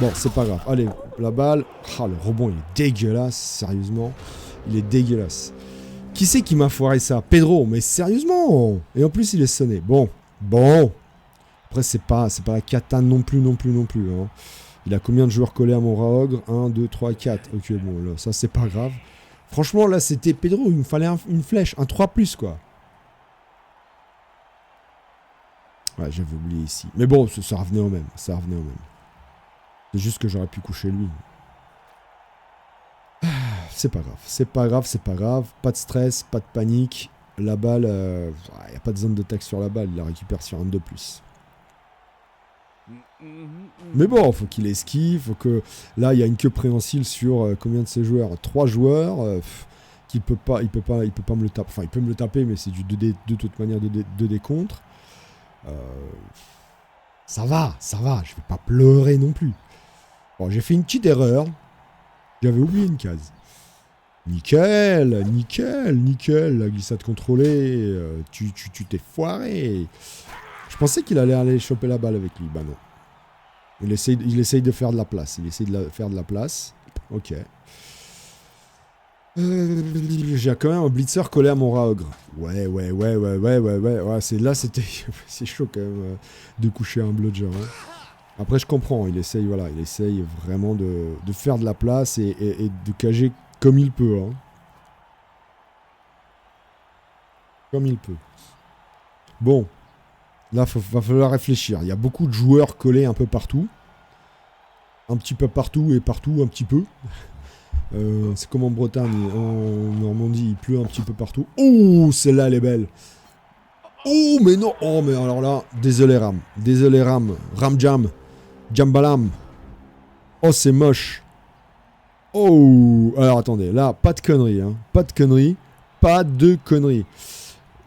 Bon, c'est pas grave. Allez, la balle. Ah, le rebond, il est dégueulasse, sérieusement. Il est dégueulasse. Qui c'est qui m'a foiré ça? Pedro, mais sérieusement. Et en plus, il est sonné. Bon. Après, c'est pas la cata non plus. Hein. Il a combien de joueurs collés à mon rat ogre? 1, 2, 3, 4. Ok, bon, là, ça, c'est pas grave. Franchement, là, c'était Pedro. Il me fallait une flèche. Un 3+, quoi. Ouais, j'avais oublié ici. Mais bon, ça revenait au même. C'est juste que j'aurais pu coucher lui. C'est pas grave. Pas de stress, pas de panique. La balle, il n'y a pas de zone de taxe sur la balle. Il la récupère sur un 2+. Mais bon, faut qu'il esquive. Faut que... Là, il y a une queue préhensile sur combien de ses joueurs? 3 joueurs. Il peut pas me le taper. Enfin, il peut me le taper, mais c'est du 2D, de toute manière 2D contre. Ça va. Je vais pas pleurer non plus. Bon, j'ai fait une petite erreur. J'avais oublié une case. Nickel, la glissade contrôlée. Tu t'es foiré. Je pensais qu'il allait aller choper la balle avec lui. Bah non. Il essaye de faire de la place. Ok. J'ai quand même un blitzer collé à mon rat ogre. Ouais. C'est chaud quand même de coucher un bludger. Hein. Après, je comprends. Il essaye vraiment de faire de la place et de cager comme il peut. Hein. Comme il peut. Bon. Là, va falloir réfléchir. Il y a beaucoup de joueurs collés un peu partout. Un petit peu partout et partout un petit peu. C'est comme en Bretagne, en Normandie, il pleut un petit peu partout. Oh, celle-là, elle est belle. Oh, mais non. Oh, mais alors là, désolé Ram. Ram Jam. Jambalam. Oh, c'est moche. Oh. Alors, attendez. Là, pas de conneries. Hein. Pas de conneries.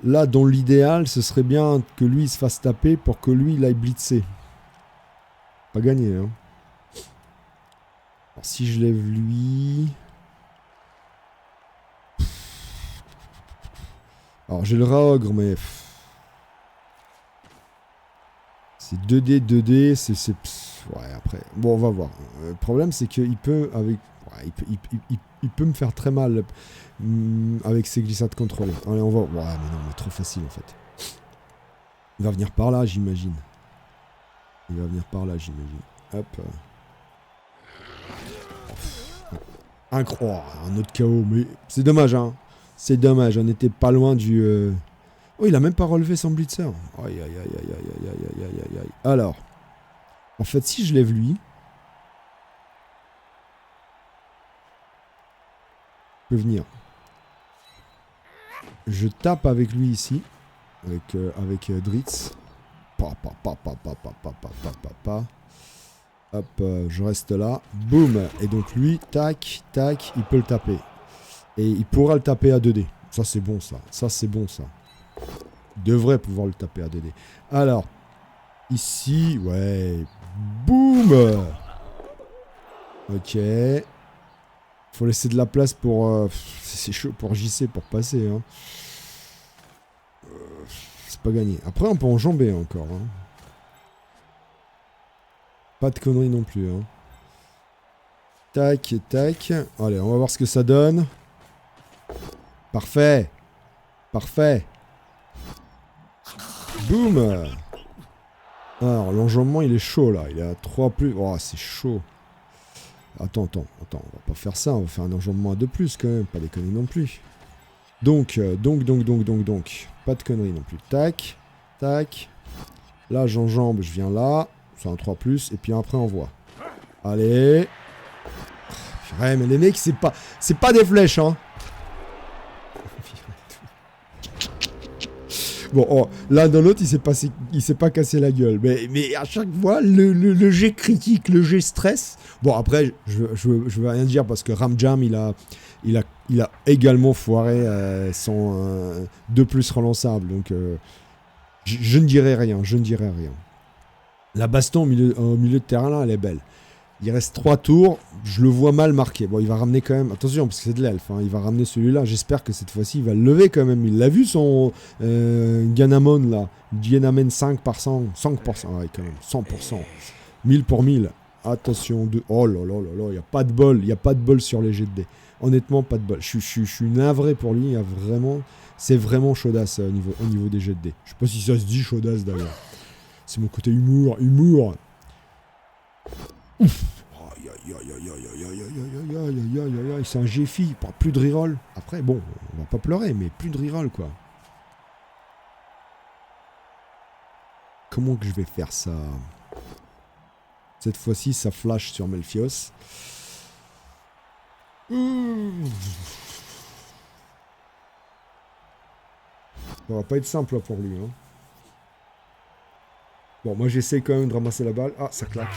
Là, dans l'idéal, ce serait bien que lui il se fasse taper pour que lui il aille blitzer. Pas gagné, hein. Alors, si je lève lui... Alors, j'ai le rat ogre, mais... C'est 2D, c'est... Ouais, après... Bon, on va voir. Le problème, c'est qu'il peut, avec... Ouais, il peut me faire très mal avec ses glissades contrôlées. Allez, on va... Ouais, mais non, mais trop facile, en fait. Il va venir par là, j'imagine. Hop. Incroyable, un autre KO, mais c'est dommage, hein. C'est dommage, on n'était pas loin du... Oh, il a même pas relevé son blitzer. Aïe. Alors, en fait, si je lève lui... Je peux venir. Je tape avec lui ici. Avec Dritz. Hop, je reste là. Boum. Et donc lui, tac, il peut le taper. Et il pourra le taper à 2D. Ça, c'est bon, ça. Il devrait pouvoir le taper à 2D. Alors, ici, ouais. Boum. Ok. Faut laisser de la place pour... c'est chaud pour JC pour passer. Hein. C'est pas gagné. Après, on peut enjamber encore. Hein. Pas de conneries non plus. Hein. Tac et tac. Allez, on va voir ce que ça donne. Parfait. Parfait. Boum. Alors, l'enjambement, il est chaud, là. Il est à 3 plus. Oh, c'est chaud. Attends. On va pas faire ça. On va faire un enjambement à 2 plus, quand même. Pas des conneries non plus. Donc. Pas de conneries non plus. Tac. Tac. Là, j'enjambe. Je viens là. C'est un 3 plus. Et puis après, on voit. Allez. Ouais, mais les mecs, c'est pas des flèches, hein. Bon, oh, l'un dans l'autre, il s'est pas cassé la gueule. Mais à chaque fois, le jet critique, le jet stress. Bon, après, je veux rien dire parce que Ramjam, il a également foiré son 2 plus relançable. Donc, je ne dirai rien. La baston au milieu de terrain, là, elle est belle. Il reste 3 tours, je le vois mal marqué. Bon, il va ramener quand même, attention, parce que c'est de l'elfe, hein, il va ramener celui-là. J'espère que cette fois-ci, il va le lever quand même. Il l'a vu son Ganamon, là. Ganamon 5%, 5%, ouais, quand même, 100%. 1000 pour 1000. Attention, oh là, il n'y a pas de bol, sur les jets de dés. Honnêtement, pas de bol. Je suis navré pour lui, c'est vraiment chaudasse au niveau des jets de dés. Je sais pas si ça se dit chaudasse d'ailleurs. C'est mon côté humour. Ouf. C'est un G-Fi, plus de reroll. Après, bon, on va pas pleurer, mais plus de reroll, quoi. Comment que je vais faire ça? Cette fois-ci, ça flash sur Melfios. Ça va pas être simple là, pour lui. Hein. Bon, moi j'essaie quand même de ramasser la balle. Ah, ça claque.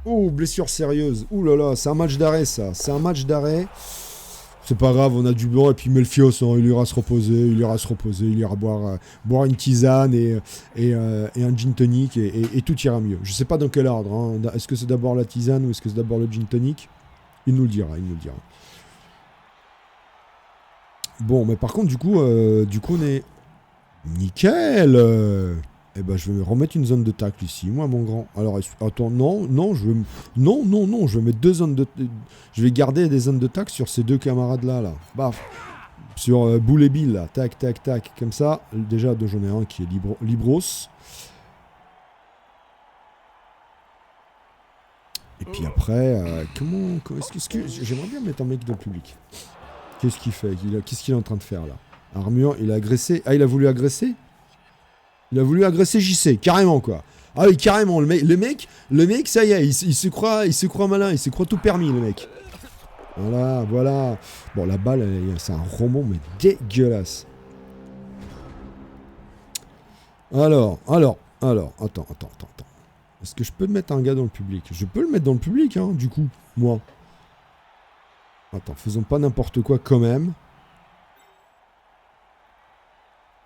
Oh, blessure sérieuse. Ouh là là, c'est un match d'arrêt, ça. C'est un match d'arrêt. C'est pas grave, on a du blanc. Et puis Melfios, hein, il ira se reposer. Il ira boire une tisane et un gin tonic. Et tout ira mieux. Je sais pas dans quel ordre. Hein. Est-ce que c'est d'abord la tisane ou est-ce que c'est d'abord le gin tonic? Il nous le dira. Bon, mais par contre, du coup, on est... Nickel. Eh ben, je vais me remettre une zone de tacle ici, moi, mon grand. Alors, attends, non, je vais mettre 2 zones de... Je vais garder des zones de tacle sur ces 2 camarades-là, là. Baf. Sur Boule et Bill, là. Tac, comme ça. Déjà, j'en ai un qui est Libros. Et puis après, est-ce que... J'aimerais bien mettre un mec dans le public. Qu'est-ce qu'il fait? Qu'est-ce qu'il est en train de faire, là? Armure, il a agressé. Ah, il a voulu agresser? Il a voulu agresser JC, carrément quoi. Ah oui, carrément, le mec, ça y est, il se croit malin, il se croit tout permis, le mec. Voilà. Bon, la balle, c'est un roman, mais dégueulasse. Alors, attends. Est-ce que je peux mettre un gars dans le public? Je peux le mettre dans le public, hein, du coup, moi. Attends, faisons pas n'importe quoi quand même.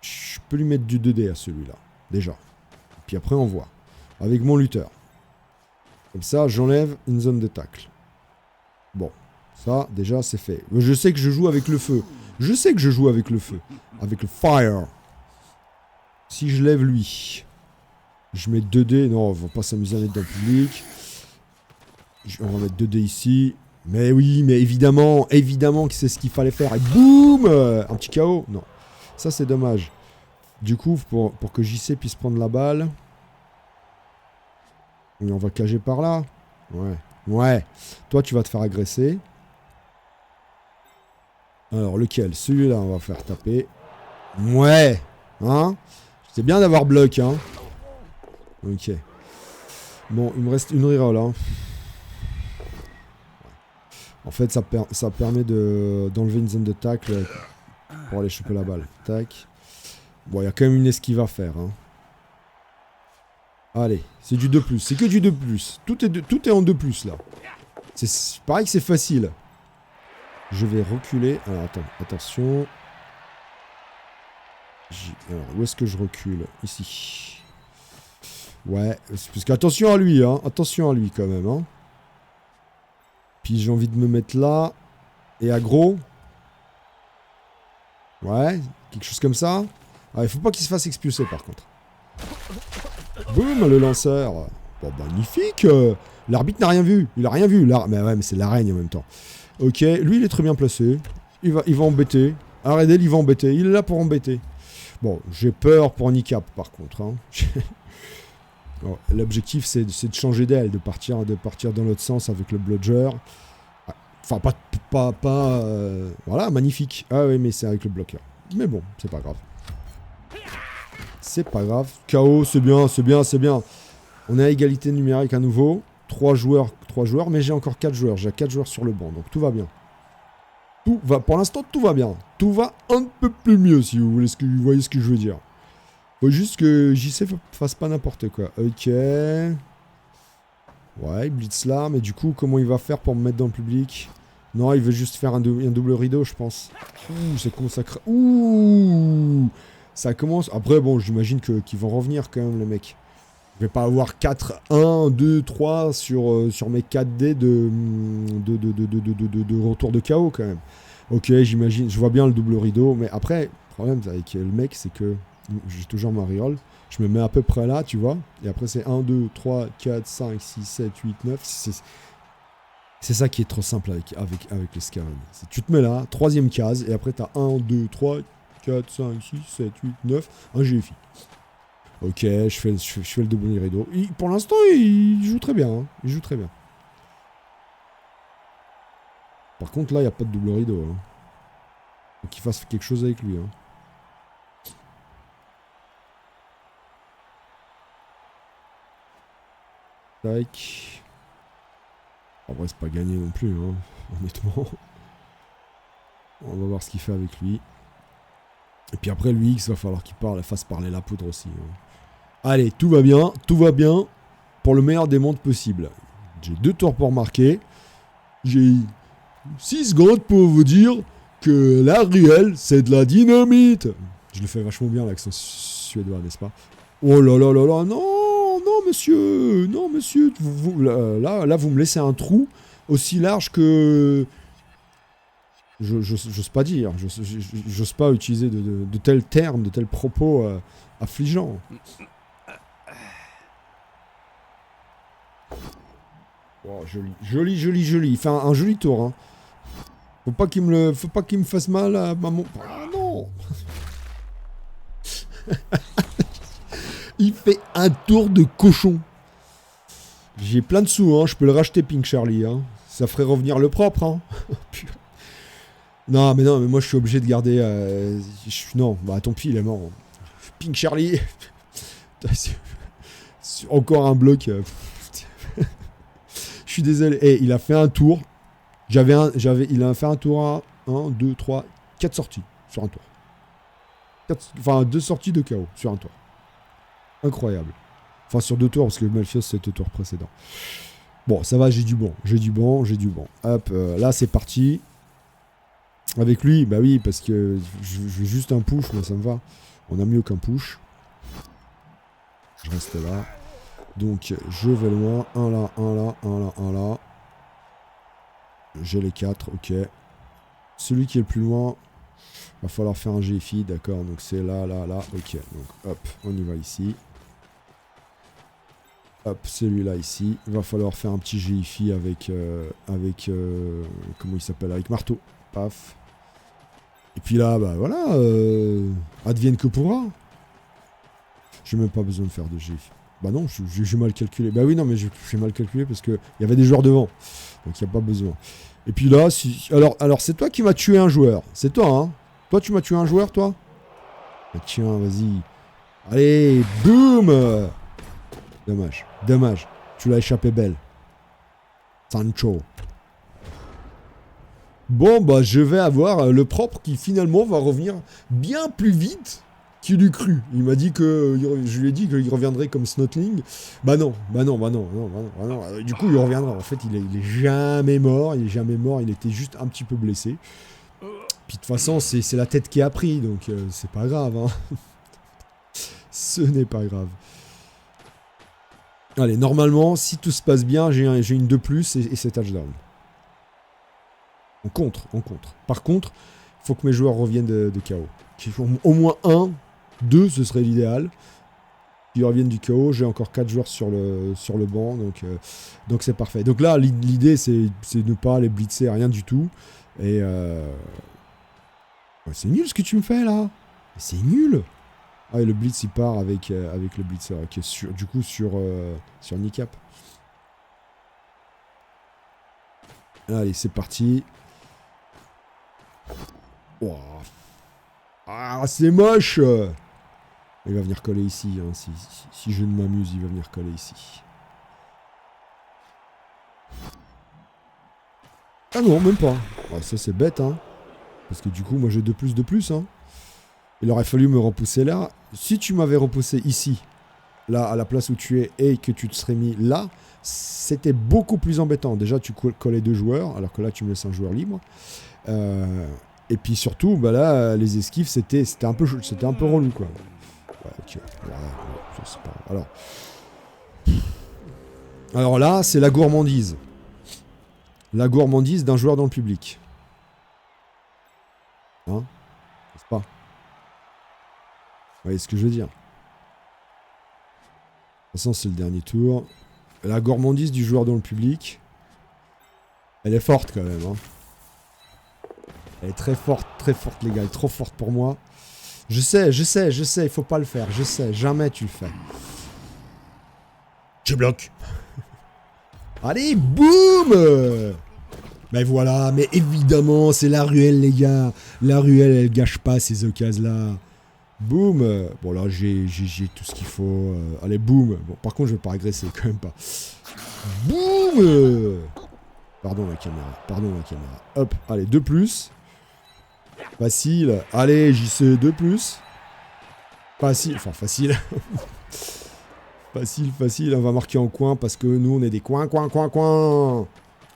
Je peux lui mettre du 2D à celui-là, déjà. Et puis après, on voit. Avec mon lutteur. Comme ça, j'enlève une zone de tacle. Bon, ça, déjà, c'est fait. Je sais que je joue avec le feu. Avec le fire. Si je lève lui, je mets 2D. Non, on va pas s'amuser à mettre dans le public. On va mettre 2D ici. Mais oui, mais évidemment que c'est ce qu'il fallait faire. Et boum, un petit KO. Non. Ça, c'est dommage. Du coup, pour que JC puisse prendre la balle... Et on va cager par là. Ouais. Toi, tu vas te faire agresser. Alors, lequel? Celui-là, on va faire taper. Ouais. Hein? C'est bien d'avoir bloc, hein. Ok. Bon, il me reste une reroll, hein. En fait, ça permet d'enlever une zone de tacle pour aller choper la balle. Tac. Bon, il y a quand même une esquive à faire. Hein. Allez, c'est du 2+. C'est que du 2+. Tout est en 2+, là. C'est pareil que c'est facile. Je vais reculer. Alors, attention. Alors, où est-ce que je recule? Ici. Ouais, parce qu'attention à lui, hein. Attention à lui, quand même, hein. Puis j'ai envie de me mettre là. Et aggro. Ouais, quelque chose comme ça. Ah, il faut pas qu'il se fasse expulser par contre. Boum, le lanceur. Bon, magnifique. L'arbitre n'a rien vu. Il a rien vu. Mais ouais, mais c'est l'araigne en même temps. Ok, lui il est très bien placé. Il va embêter. Aredel, il va embêter. Il est là pour embêter. Bon, j'ai peur pour Nikap par contre. Hein. Bon, l'objectif c'est de changer d'aile, de partir dans l'autre sens avec le bludger. Enfin, voilà, magnifique. Ah oui, mais c'est avec le bloqueur. Mais bon, c'est pas grave. C'est pas grave. KO, c'est bien, c'est bien, c'est bien. On est à égalité numérique à nouveau. 3 joueurs, mais j'ai encore 4 joueurs. J'ai 4 joueurs sur le banc, donc tout va bien. Tout va, pour l'instant, tout va bien. Tout va un peu plus mieux, si vous voyez ce que je veux dire. Faut juste que JC fasse pas n'importe quoi. Ok. Ouais, il blitz là, mais du coup, comment il va faire pour me mettre dans le public? Non, il veut juste faire un double rideau, je pense. Ouh, ça commence à... Ouh, ça commence... Après, bon, j'imagine qu'ils vont revenir quand même, les mecs. Je vais pas avoir 4, 1, 2, 3 sur mes 4D de retour de KO quand même. Ok, j'imagine, je vois bien le double rideau, mais après, le problème avec le mec, c'est que j'ai toujours ma reroll. Je me mets à peu près là, tu vois. Et après, c'est 1, 2, 3, 4, 5, 6, 7, 8, 9. C'est ça qui est trop simple avec les Scarabs. Tu te mets là, 3ème case, et après, tu as 1, 2, 3, 4, 5, 6, 7, 8, 9, un GFI. Ok, je fais le double rideau. Pour l'instant, il joue très bien. Hein. Il joue très bien. Par contre, là, il n'y a pas de double rideau. Hein. Faut qu'il fasse quelque chose avec lui. Hein. Tac. En vrai, c'est pas gagné non plus, hein, honnêtement. On va voir ce qu'il fait avec lui. Et puis après, lui, il va falloir qu'il fasse parler la poudre aussi. Hein. Allez, tout va bien pour le meilleur des mondes possible. J'ai 2 tours pour marquer. J'ai 6 secondes pour vous dire que la ruelle, c'est de la dynamite. Je le fais vachement bien, l'accent suédois, n'est-ce pas? Oh là là là là, non, non monsieur, là, vous me laissez un trou aussi large que... J'ose pas dire, j'ose pas utiliser de tels termes, de tels propos affligeants. Oh, joli. Il fait un joli tour. Hein. Faut pas qu'il me fasse mal à maman. Ah non. Il fait un tour de cochon. J'ai plein de sous, hein. Je peux le racheter, Pink Charlie. Hein. Ça ferait revenir le propre. Hein. Non, mais moi je suis obligé de garder. Non, bah tant pis, il est mort. Pink Charlie. Encore un bloc. Je suis désolé. Il a fait un tour. Il a fait un tour à 1, 2, 3, 4 sorties sur un tour. 2 sorties de KO sur un tour. Incroyable. Enfin, sur 2 tours, parce que Malphios, c'était le tour précédent. Bon, ça va, j'ai du bon. Hop, là, c'est parti. Avec lui, bah oui, parce que je veux juste un push, moi, ça me va. On a mieux qu'un push. Je reste là. Donc, je vais loin. Un là. J'ai les 4, ok. Celui qui est le plus loin, va falloir faire un GFI, d'accord. Donc, c'est là. Ok, donc, hop, on y va ici. Hop, celui-là ici. Il va falloir faire un petit GFI avec... comment il s'appelle? Avec marteau. Paf. Et puis là, bah voilà. Advienne que pourra. J'ai même pas besoin de faire de GFI. Bah non, j'ai mal calculé. Bah oui, non, mais j'ai mal calculé parce qu'il y avait des joueurs devant. Donc il n'y a pas besoin. Et puis là, si... Alors c'est toi qui m'as tué un joueur. C'est toi, hein? Toi, tu m'as tué un joueur, toi? Bah, tiens, vas-y. Allez, boum! Dommage. Tu l'as échappé belle. Sancho. Bon, bah, je vais avoir le propre qui finalement va revenir bien plus vite qu'il eût cru. Il m'a dit que... Je lui ai dit qu'il reviendrait comme Snotling. Bah non. Du coup, il reviendra. En fait, il est jamais mort. Il était juste un petit peu blessé. Puis de toute façon, c'est la tête qui a pris. Donc, c'est pas grave. Hein. Ce n'est pas grave. Allez, normalement, si tout se passe bien, j'ai une de plus et c'est touchdown. On contre. Par contre, il faut que mes joueurs reviennent de KO. Au moins un 2, ce serait l'idéal. Qui reviennent du chaos. J'ai encore 4 joueurs sur le banc, donc c'est parfait. Donc là, l'idée, c'est ne pas les blitzer, rien du tout. Et ouais, c'est nul ce que tu me fais là. C'est nul. Ah, et le blitz il part avec le blitzer, qui est du coup sur Kneecap. Allez, c'est parti. Wow. Ah, c'est moche. Il va venir coller ici. Hein. Si je ne m'amuse, il va venir coller ici. Ah non, même pas. Ah, ça, c'est bête, hein. Parce que du coup, moi, j'ai 2 plus, 2 plus, hein. Il aurait fallu me repousser là. Si tu m'avais repoussé ici, là, à la place où tu es, et que tu te serais mis là, c'était beaucoup plus embêtant. Déjà, tu collais 2 joueurs, alors que là, tu me laisses un joueur libre. Et puis surtout, bah là, les esquives, c'était un peu relou, quoi. Ouais, ok. Ouais, c'est pas... Alors là, c'est la gourmandise. La gourmandise d'un joueur dans le public. Hein? N'est-ce pas? Vous voyez ce que je veux dire? De toute façon, c'est le dernier tour. La gourmandise du joueur dans le public, elle est forte quand même. Hein. Elle est très forte, les gars. Elle est trop forte pour moi. Je sais, il faut pas le faire. Je sais, jamais tu le fais. Je bloque. Allez, boum! Mais voilà, mais évidemment, c'est la ruelle, les gars. La ruelle, elle gâche pas ces occasions-là. Boum. Bon, là, j'ai tout ce qu'il faut. Allez, boum. Bon, par contre, je vais pas agresser, quand même pas. Boum. Pardon, la caméra. Hop, allez, 2 plus. Facile. Allez, JC, 2 plus. Facile. Enfin, facile. Facile. On va marquer en coin parce que nous, on est des coins.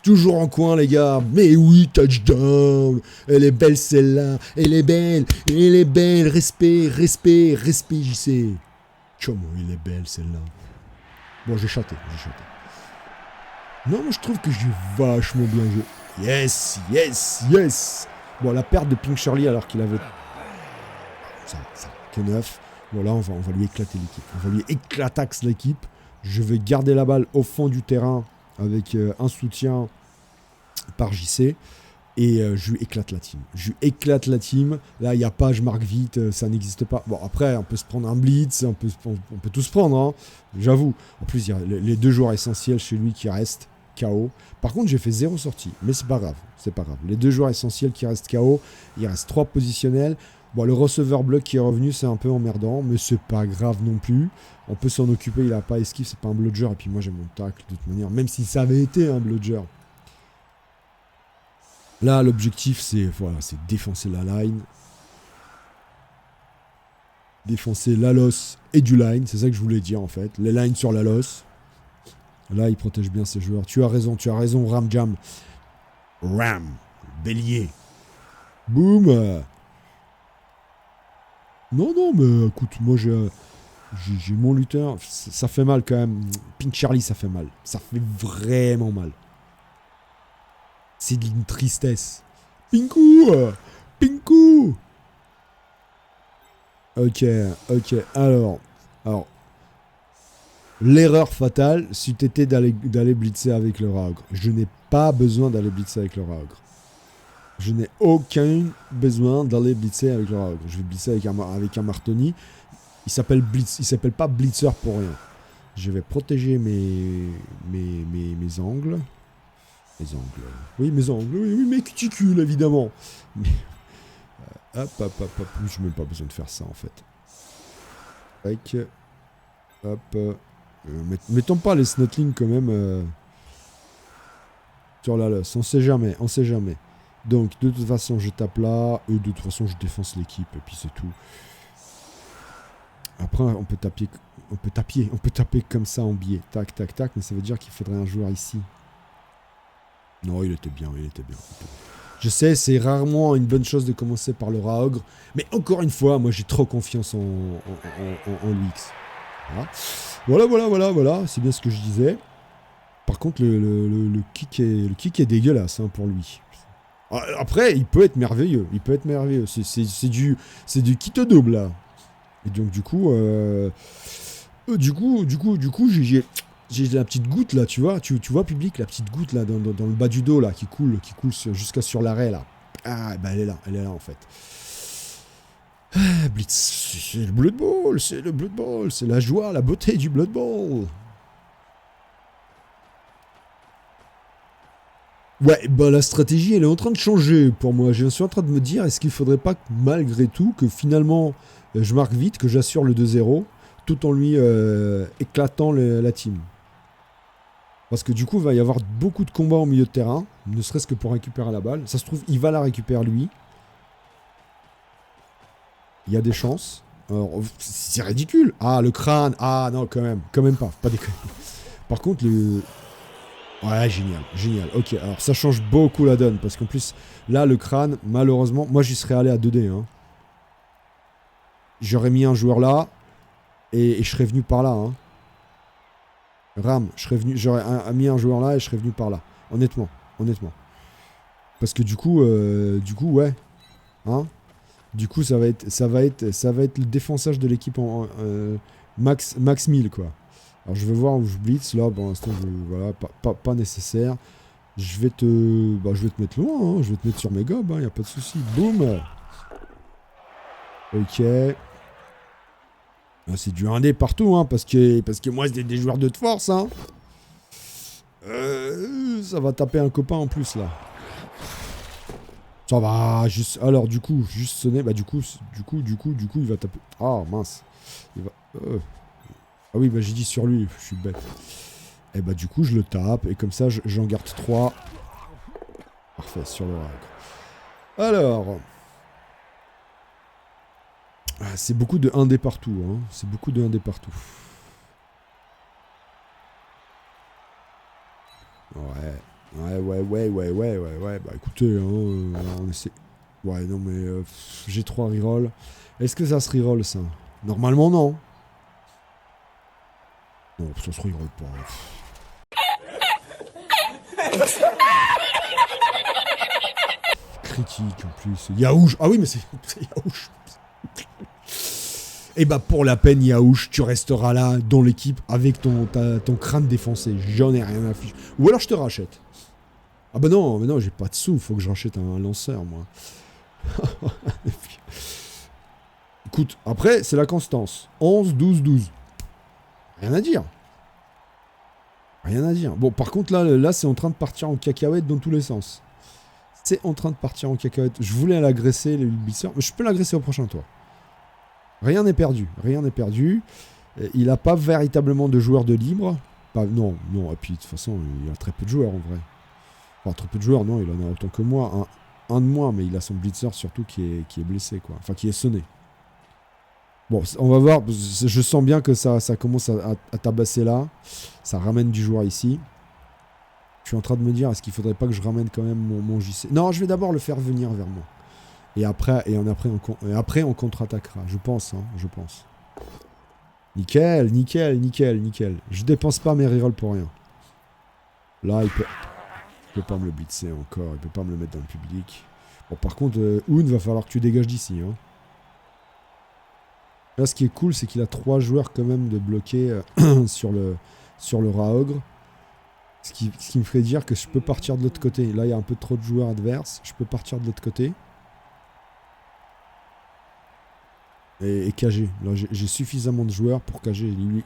Toujours en coin, les gars. Mais oui, touchdown. Elle est belle, celle-là. Elle est belle. Respect, JC. Comment elle est belle, celle-là. Bon, j'ai chaté. Non, moi, je trouve que j'ai vachement bien joué. Yes. Bon, la perte de Pink Shirley alors qu'il avait... Ça, que 9. Bon, là, on va lui éclater l'équipe. On va lui éclataxe l'équipe. Je vais garder la balle au fond du terrain avec un soutien par JC. Et je lui éclate la team. Là, il n'y a pas je marque vite, ça n'existe pas. Bon, après, on peut se prendre un blitz, on peut tout se prendre, hein, j'avoue. En plus, il y a les 2 joueurs essentiels chez lui qui restent KO. Par contre, j'ai fait 0 sortie, mais c'est pas grave. Les 2 joueurs essentiels qui restent KO, il reste 3 positionnels. Bon, le receveur bloc qui est revenu, c'est un peu emmerdant, mais c'est pas grave non plus. On peut s'en occuper, il a pas esquive, c'est pas un blodger. Et puis moi, j'ai mon tacle de toute manière, même si ça avait été un blodger. Là, l'objectif, c'est défoncer la line. Défoncer la loss et du line. C'est ça que je voulais dire, en fait. Les lines sur la loss. Là, il protège bien ses joueurs. Tu as raison, Ram Jam. Ram. Bélier. Boum. Non, mais écoute, moi, j'ai mon lutteur. Ça fait mal, quand même. Pink Charlie, ça fait mal. Ça fait vraiment mal. C'est d'une tristesse. Pinku. Ok. Alors. L'erreur fatale, si t'étais d'aller blitzer avec le Raogre. Je n'ai pas besoin d'aller blitzer avec le Raogre. Je n'ai aucun besoin d'aller blitzer avec le Raogre. Je vais blitzer avec un Martoni. Il s'appelle pas blitzer pour rien. Je vais protéger mes angles. Oui, mes angles. Oui, mes cuticules, évidemment. Mais, hop. Je n'ai même pas besoin de faire ça, en fait. Hop. Mettons pas les snotlings, quand même, sur la loss. On sait jamais. Donc, de toute façon, je tape là. Et de toute façon, je défonce l'équipe. Et puis, c'est tout. Après, on peut taper comme ça en biais. Tac. Mais ça veut dire qu'il faudrait un joueur ici. Non, il était bien. Je sais, c'est rarement une bonne chose de commencer par le Raogre. Mais encore une fois, moi, j'ai trop confiance en l'UX. Voilà. C'est bien ce que je disais. Par contre, le kick est dégueulasse, hein, pour lui. Après, il peut être merveilleux. C'est du kit double, là. Et donc j'ai la petite goutte là, tu vois, tu vois public, la petite goutte là dans le bas du dos là qui coule jusqu'à sur l'arrêt là. Ah bah elle est là en fait. Ah, Blitz, c'est le Blood Bowl, c'est la joie, la beauté du Blood Bowl. Ouais, bah la stratégie elle est en train de changer pour moi. Je suis en train de me dire, est-ce qu'il faudrait pas malgré tout que finalement je marque vite, que j'assure le 2-0 tout en lui éclatant la team. Parce que du coup il va y avoir beaucoup de combats au milieu de terrain, ne serait-ce que pour récupérer la balle. Ça se trouve il va la récupérer lui. Il y a des chances. Alors, c'est ridicule. Ah le crâne. Ah non quand même pas déconner. Par contre le... Ouais, génial. Ok, alors ça change beaucoup la donne, parce qu'en plus, là, le crâne, malheureusement, moi j'y serais allé à 2D. Hein. J'aurais mis un joueur là, et je serais venu par là. Hein. J'aurais mis un joueur là, et je serais venu par là. Honnêtement. Parce que du coup, ouais. Hein. Du coup, ça va être le défonçage de l'équipe en max 1000, quoi. Alors je vais voir où je blitz là, pour l'instant voilà, pas nécessaire. Je vais te mettre loin, hein. Je vais te mettre sur mes gobs, hein. Y a pas de souci. Boum. Ok. Ah, c'est du 1D partout, hein, parce que moi c'est des joueurs de force, hein. Ça va taper un copain en plus là. Ça va, juste. Alors du coup, juste sonner, bah du coup, il va taper. Ah mince. Il va. Ah oui, bah j'ai dit sur lui, je suis bête. Et bah du coup, je le tape, et comme ça, j'en garde 3. Parfait, sur le rack. Alors... Ah, c'est beaucoup de 1D partout, hein. C'est beaucoup de 1D partout. Ouais. Bah écoutez, hein, on essaie... Ouais, non mais... j'ai 3 reroll. Est-ce que ça se reroll, ça? Normalement, non. Non, ça se reroll pas. Critique en plus. Yaouch. Ah oui, mais c'est Yaouch. Et bah pour la peine, Yaouch, tu resteras là dans l'équipe avec ton crâne défoncé. J'en ai rien à fiche. Ou alors je te rachète. Ah bah non, mais non, j'ai pas de sous. Faut que je rachète un lanceur, moi. Écoute, après, c'est la constance. 11, 12, 12. Rien à dire. Bon, par contre, là c'est en train de partir en cacahuète dans tous les sens. C'est en train de partir en cacahuète. Je voulais l'agresser, le blitzer, mais je peux l'agresser au prochain tour. Rien n'est perdu. Il n'a pas véritablement de joueurs de libre. Non. Et puis, de toute façon, il a très peu de joueurs, en vrai. Enfin, très peu de joueurs, non, il en a autant que moi. Un de moins, mais il a son blitzer, surtout, qui est blessé, quoi. Enfin, qui est sonné. Bon, on va voir. Je sens bien que ça commence à tabasser là. Ça ramène du joueur ici. Je suis en train de me dire, est-ce qu'il faudrait pas que je ramène quand même mon JC? Non, je vais d'abord le faire venir vers moi. Et après on contre-attaquera. Je pense. Nickel. Je dépense pas mes rerolls pour rien. Là, il peut pas me le blitzer encore. Il peut pas me le mettre dans le public. Bon, par contre, Oun, va falloir que tu dégages d'ici. Hein. Là, ce qui est cool, c'est qu'il a 3 joueurs quand même de bloquer sur le Raogre. Ce qui me ferait dire que je peux partir de l'autre côté. Là, il y a un peu trop de joueurs adverses. Je peux partir de l'autre côté. Et KG. Là, j'ai suffisamment de joueurs pour KG. Lui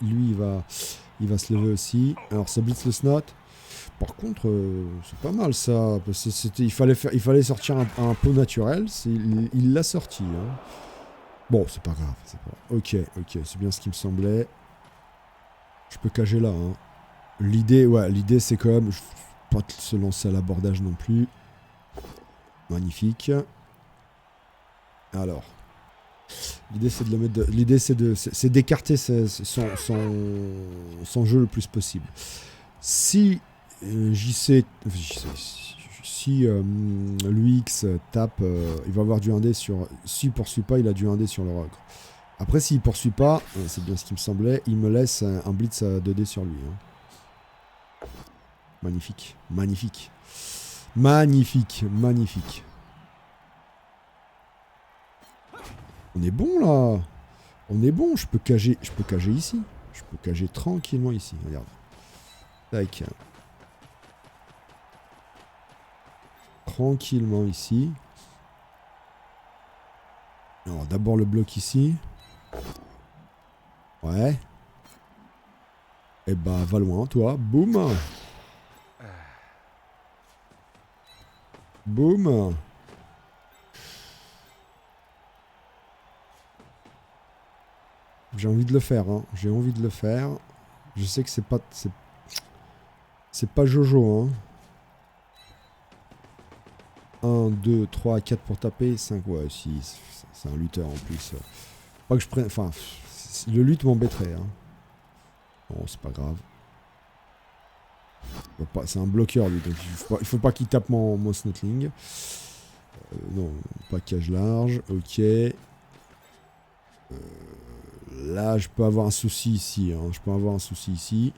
il va se lever aussi. Alors, ça blitz le snot. Par contre, c'est pas mal ça. Parce que il fallait sortir un pot naturel. Il l'a sorti. Hein. Bon, c'est pas grave. Ok, c'est bien ce qui me semblait. Je peux KG là. Hein. L'idée c'est quand même pas se lancer à l'abordage non plus. Magnifique. Alors, l'idée c'est de le mettre. L'idée c'est d'écarter son jeu le plus possible. Si si l'UX tape, il va avoir du 1D sur. S'il poursuit pas, il a du 1D sur le rock. Après, s'il poursuit pas, c'est bien ce qui me semblait, il me laisse un blitz à 2D sur lui. Hein. Magnifique. On est bon là. On est bon, je peux cager ici. Je peux cager tranquillement ici, regarde. Tac. Tranquillement ici. Alors d'abord le bloc ici. Ouais. Et bah va loin toi. Boum. Boum. J'ai envie de le faire, hein. J'ai envie de le faire. Je sais que c'est pas... C'est pas Jojo, hein. 1, 2, 3, 4 pour taper. 5, ouais, si. C'est un lutteur en plus. Pas que je prenne... Enfin, le lutte m'embêterait, hein. Bon, c'est pas grave. C'est un bloqueur, lui. Donc il faut pas qu'il tape mon snotling. Non, pas cage large. Ok. Là, je peux avoir un souci ici. Hein. Je peux avoir un souci ici.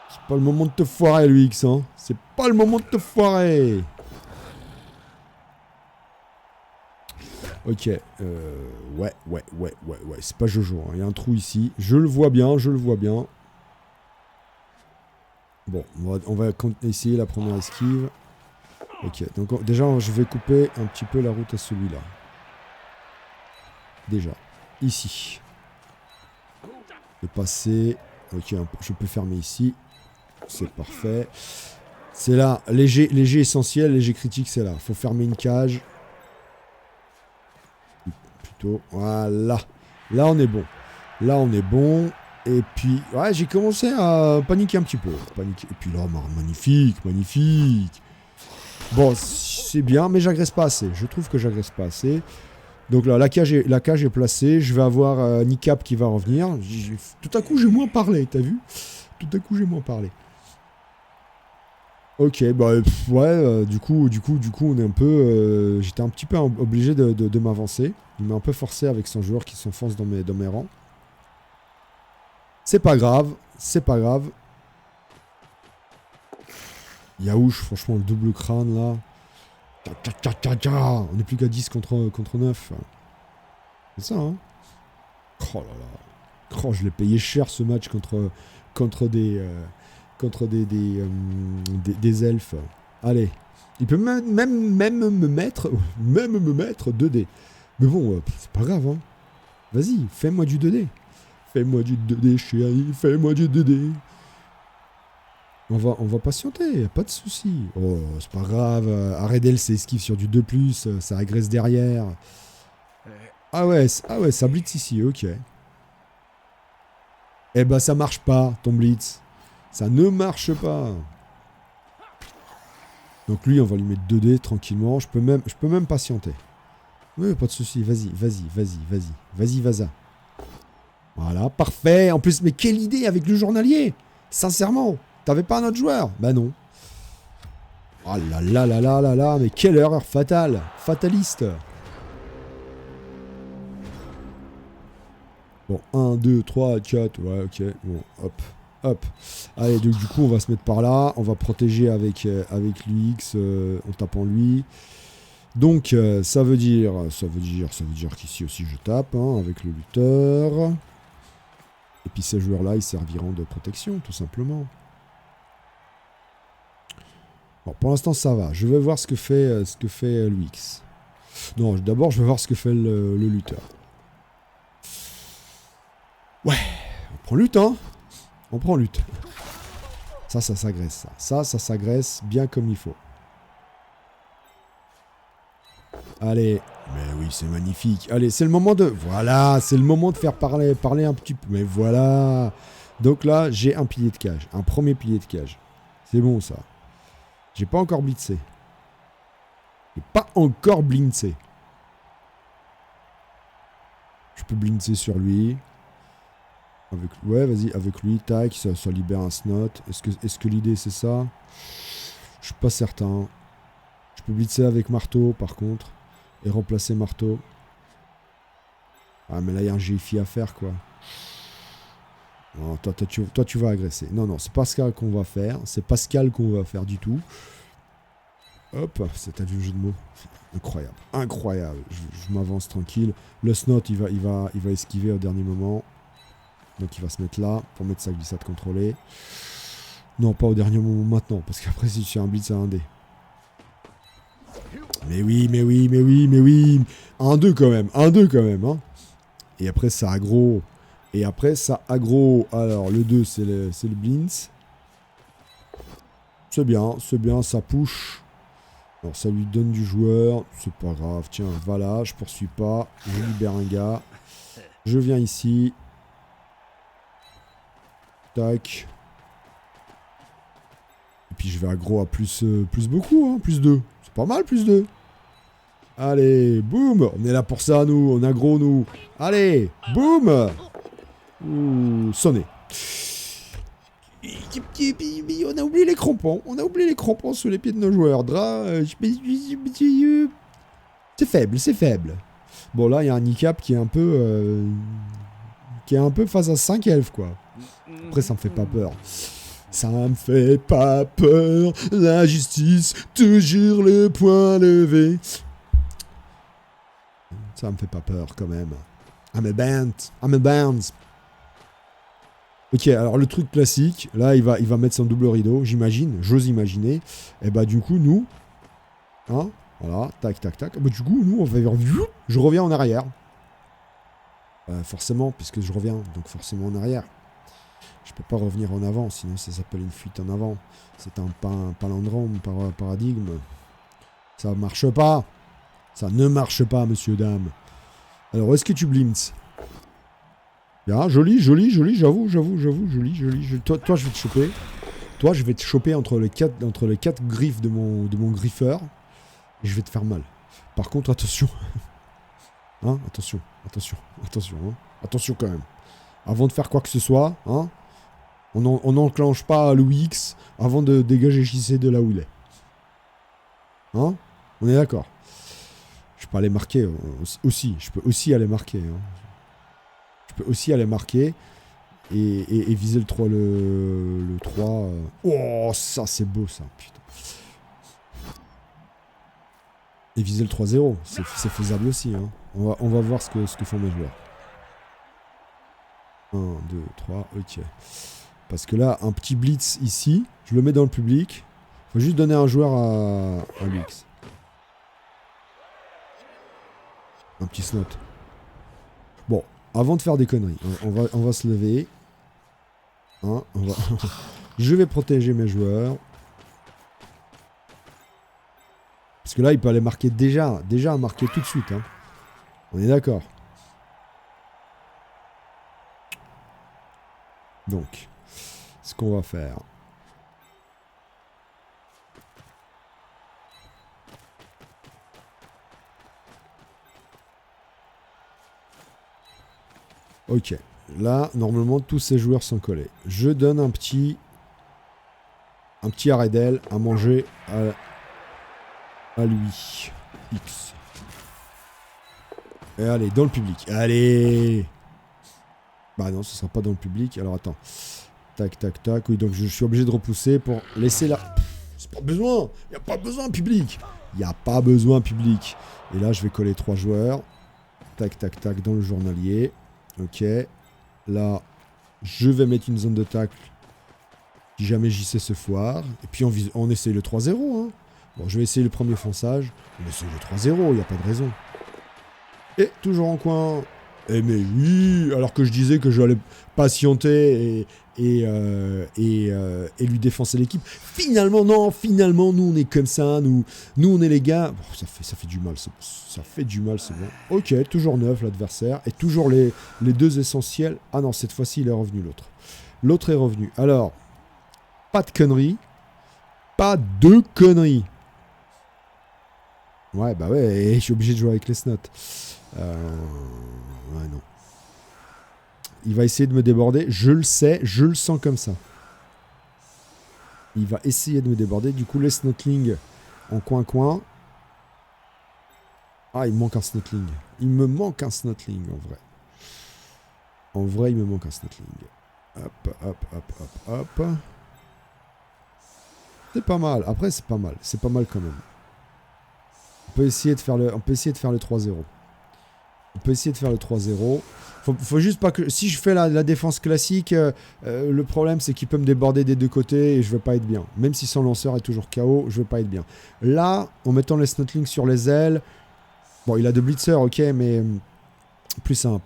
C'est pas le moment de te foirer, Luix. Hein. C'est pas le moment de te foirer. Ok. Ouais. C'est pas Jojo. Il y a un trou ici. Je le vois bien. Bon, on va essayer la première esquive. Ok. Donc déjà, je vais couper un petit peu la route à celui-là. Déjà. Ici. Je vais passer. Ok, je peux fermer ici. C'est parfait. C'est là. Léger essentiel, léger critique, c'est là. Faut fermer une cage. Plutôt. Voilà. Là, on est bon. Là, on est bon. Et puis, ouais, j'ai commencé à paniquer un petit peu. Paniquer. Et puis là, magnifique. Bon, c'est bien, mais j'agresse pas assez. Je trouve que j'agresse pas assez. Donc là, la cage est placée. Je vais avoir Nicap qui va revenir. Tout à coup, j'ai moins parlé, t'as vu? Tout à coup, j'ai moins parlé. Ok, bah ouais, du coup, on est un peu... J'étais un petit peu obligé de m'avancer. Il m'a un peu forcé avec son joueur qui s'enfonce dans mes rangs. C'est pas grave. Yaouch, franchement, le double crâne, là. On est plus qu'à 10 contre 9. C'est ça, hein. Oh là là. Oh, je l'ai payé cher, ce match contre des elfes. Allez. Il peut même me mettre 2D. Mais bon, c'est pas grave, hein. Vas-y, fais-moi du 2D. Fais-moi du 2D, chérie. Fais-moi du 2D. On va patienter, pas de souci. Oh, c'est pas grave. Aredel s'esquive sur du 2+, ça agresse derrière. Ah ouais, ça blitz ici, ok. Eh ben, ça marche pas, ton blitz. Ça ne marche pas. Donc lui, on va lui mettre 2D tranquillement. Je peux même patienter. Oui, pas de souci. Vas-y. Vas-y. Voilà, parfait. En plus, mais quelle idée avec le journalier. Sincèrement. T'avais pas un autre joueur? Bah non. Oh là, mais quelle erreur fatale. Fataliste. Bon, 1, 2, 3, 4. Ouais, ok. Bon, hop. Allez, donc, du coup, on va se mettre par là. On va protéger avec l'UX en tapant lui. Donc, ça veut dire qu'ici aussi je tape hein, avec le lutteur. Et puis ces joueurs-là, ils serviront de protection, tout simplement. Bon, pour l'instant, ça va. Je vais voir ce que fait l'UX. Non, d'abord, je vais voir ce que fait le lutteur. Ouais, on prend lutte, hein. On prend lutte. Ça s'agresse, ça. Ça s'agresse bien comme il faut. Allez. Mais oui, c'est magnifique. Allez, c'est le moment de... Voilà, c'est le moment de faire parler un petit peu. Mais voilà. Donc là, j'ai un pilier de cage. Un premier pilier de cage. C'est bon, ça. J'ai pas encore blitzé. Je peux blitzer sur lui. Ouais, vas-y, avec lui, tac, ça libère un snot. Est-ce que l'idée c'est ça? Je suis pas certain. Je peux blitzer avec marteau par contre. Et remplacer marteau. Ah mais là il y a un GFI à faire quoi. Non, toi tu vas agresser. Non, c'est Pascal qu'on va faire. C'est Pascal qu'on va faire du tout. Hop, c'est du jeu de mots. Incroyable. Incroyable. Je m'avance tranquille. Le snot, il va esquiver au dernier moment. Donc il va se mettre là pour mettre sa glissade contrôlée. Non, pas au dernier moment maintenant. Parce qu'après, si je suis un blitz à 1D. Mais oui, mais oui, mais oui, mais oui. 1-2 quand même. 1-2 quand même. Hein. Et après, ça aggro. Et après, ça aggro. Alors, le 2, c'est le blitz. C'est bien, ça push. Alors, ça lui donne du joueur. C'est pas grave. Tiens, voilà, je poursuis pas. Je libère un gars. Je viens ici. Tac. Et puis, je vais aggro à plus beaucoup. Hein, plus 2. C'est pas mal, plus 2. Allez, boum. On est là pour ça, nous. On aggro, nous. Allez, boum. Ouh, sonné. On a oublié les crampons. On a oublié les crampons sous les pieds de nos joueurs. C'est faible, c'est faible. Bon, là, il y a un handicap qui est un peu... qui est un peu face à 5 elfes, quoi. Après, ça me fait pas peur. Ça me fait pas peur. La justice, toujours le point levé. Ça me fait pas peur, quand même. I'm a band. Ok, alors le truc classique, là il va mettre son double rideau, j'imagine, j'ose imaginer. Et bah du coup nous, hein, voilà, tac tac tac. Bah du coup nous on va vers, je reviens en arrière. Forcément, puisque je reviens, donc forcément en arrière. Je peux pas revenir en avant, sinon ça s'appelle une fuite en avant. C'est un palindrome, paradigme. Ça marche pas. Ça ne marche pas, monsieur, dame. Alors où est-ce que tu blinks? Bien, joli, j'avoue, joli. Toi, je vais te choper. Toi, je vais te choper entre les quatre griffes de mon griffeur. Et je vais te faire mal. Par contre, attention. Hein, attention. Hein. Attention quand même. Avant de faire quoi que ce soit, hein, on n'enclenche pas Louis X avant de dégager JC de là où il est. Hein? On est d'accord. Je peux aller marquer aussi. Je peux aussi aller marquer. Hein. Je peux aussi aller marquer et viser le 3. Le 3. Oh, ça, c'est beau, ça. Putain. Et viser le 3-0. C'est faisable aussi. Hein. On va voir ce que font mes joueurs. 1, 2, 3, ok. Parce que là, un petit blitz ici, je le mets dans le public. Faut juste donner un joueur à Lux. Un petit snot. Bon, avant de faire des conneries, on va se lever. Hein, je vais protéger mes joueurs. Parce que là, il peut aller marquer déjà marquer tout de suite. Hein. On est d'accord. Donc, ce qu'on va faire. Ok. Là, normalement, tous ces joueurs sont collés. Je donne un petit arrêt d'aile à manger à lui. X. Et allez, dans le public. Allez. Bah non, ce sera pas dans le public. Alors attends. Tac, tac, tac. Oui, donc je suis obligé de repousser pour laisser là. C'est pas besoin. Il n'y a pas besoin public. Il n'y a pas besoin public. Et là, je vais coller 3 joueurs. Tac, tac, tac, dans le journalier. Ok. Là, je vais mettre une zone de tacle. Si jamais JC se foire. Et puis on essaye le 3-0. Hein. Bon, je vais essayer le premier fonçage. On essaye le 3-0, il n'y a pas de raison. Et toujours en coin. Eh mais oui, alors que je disais que j'allais patienter et lui défoncer l'équipe. Finalement, non, nous on est comme ça, nous on est les gars. Oh, ça fait du mal, ça fait du mal, c'est bon. Ok, toujours 9 l'adversaire, et toujours les 2 essentiels. Ah non, cette fois-ci il est revenu l'autre. L'autre est revenu. Alors, pas de conneries. Pas de conneries. Ouais, bah ouais, et je suis obligé de jouer avec les snots. Ouais, non. Il va essayer de me déborder. Je le sais, je le sens comme ça. Il va essayer de me déborder. Du coup, les snotlings en coin-coin. Ah, il me manque un snotling. Il me manque un snotling, en vrai. En vrai, il me manque un snotling. Hop, hop, hop, hop, hop. C'est pas mal. Après, c'est pas mal. C'est pas mal quand même. On peut essayer de faire le 3-0. On peut essayer de faire le 3-0. Faut juste pas que... Si je fais la défense classique, le problème c'est qu'il peut me déborder des deux côtés et je vais pas être bien. Même si son lanceur est toujours KO, je vais pas être bien. Là, en mettant les Snotling sur les ailes... Bon, il a deux blitzers, ok, mais... Plus un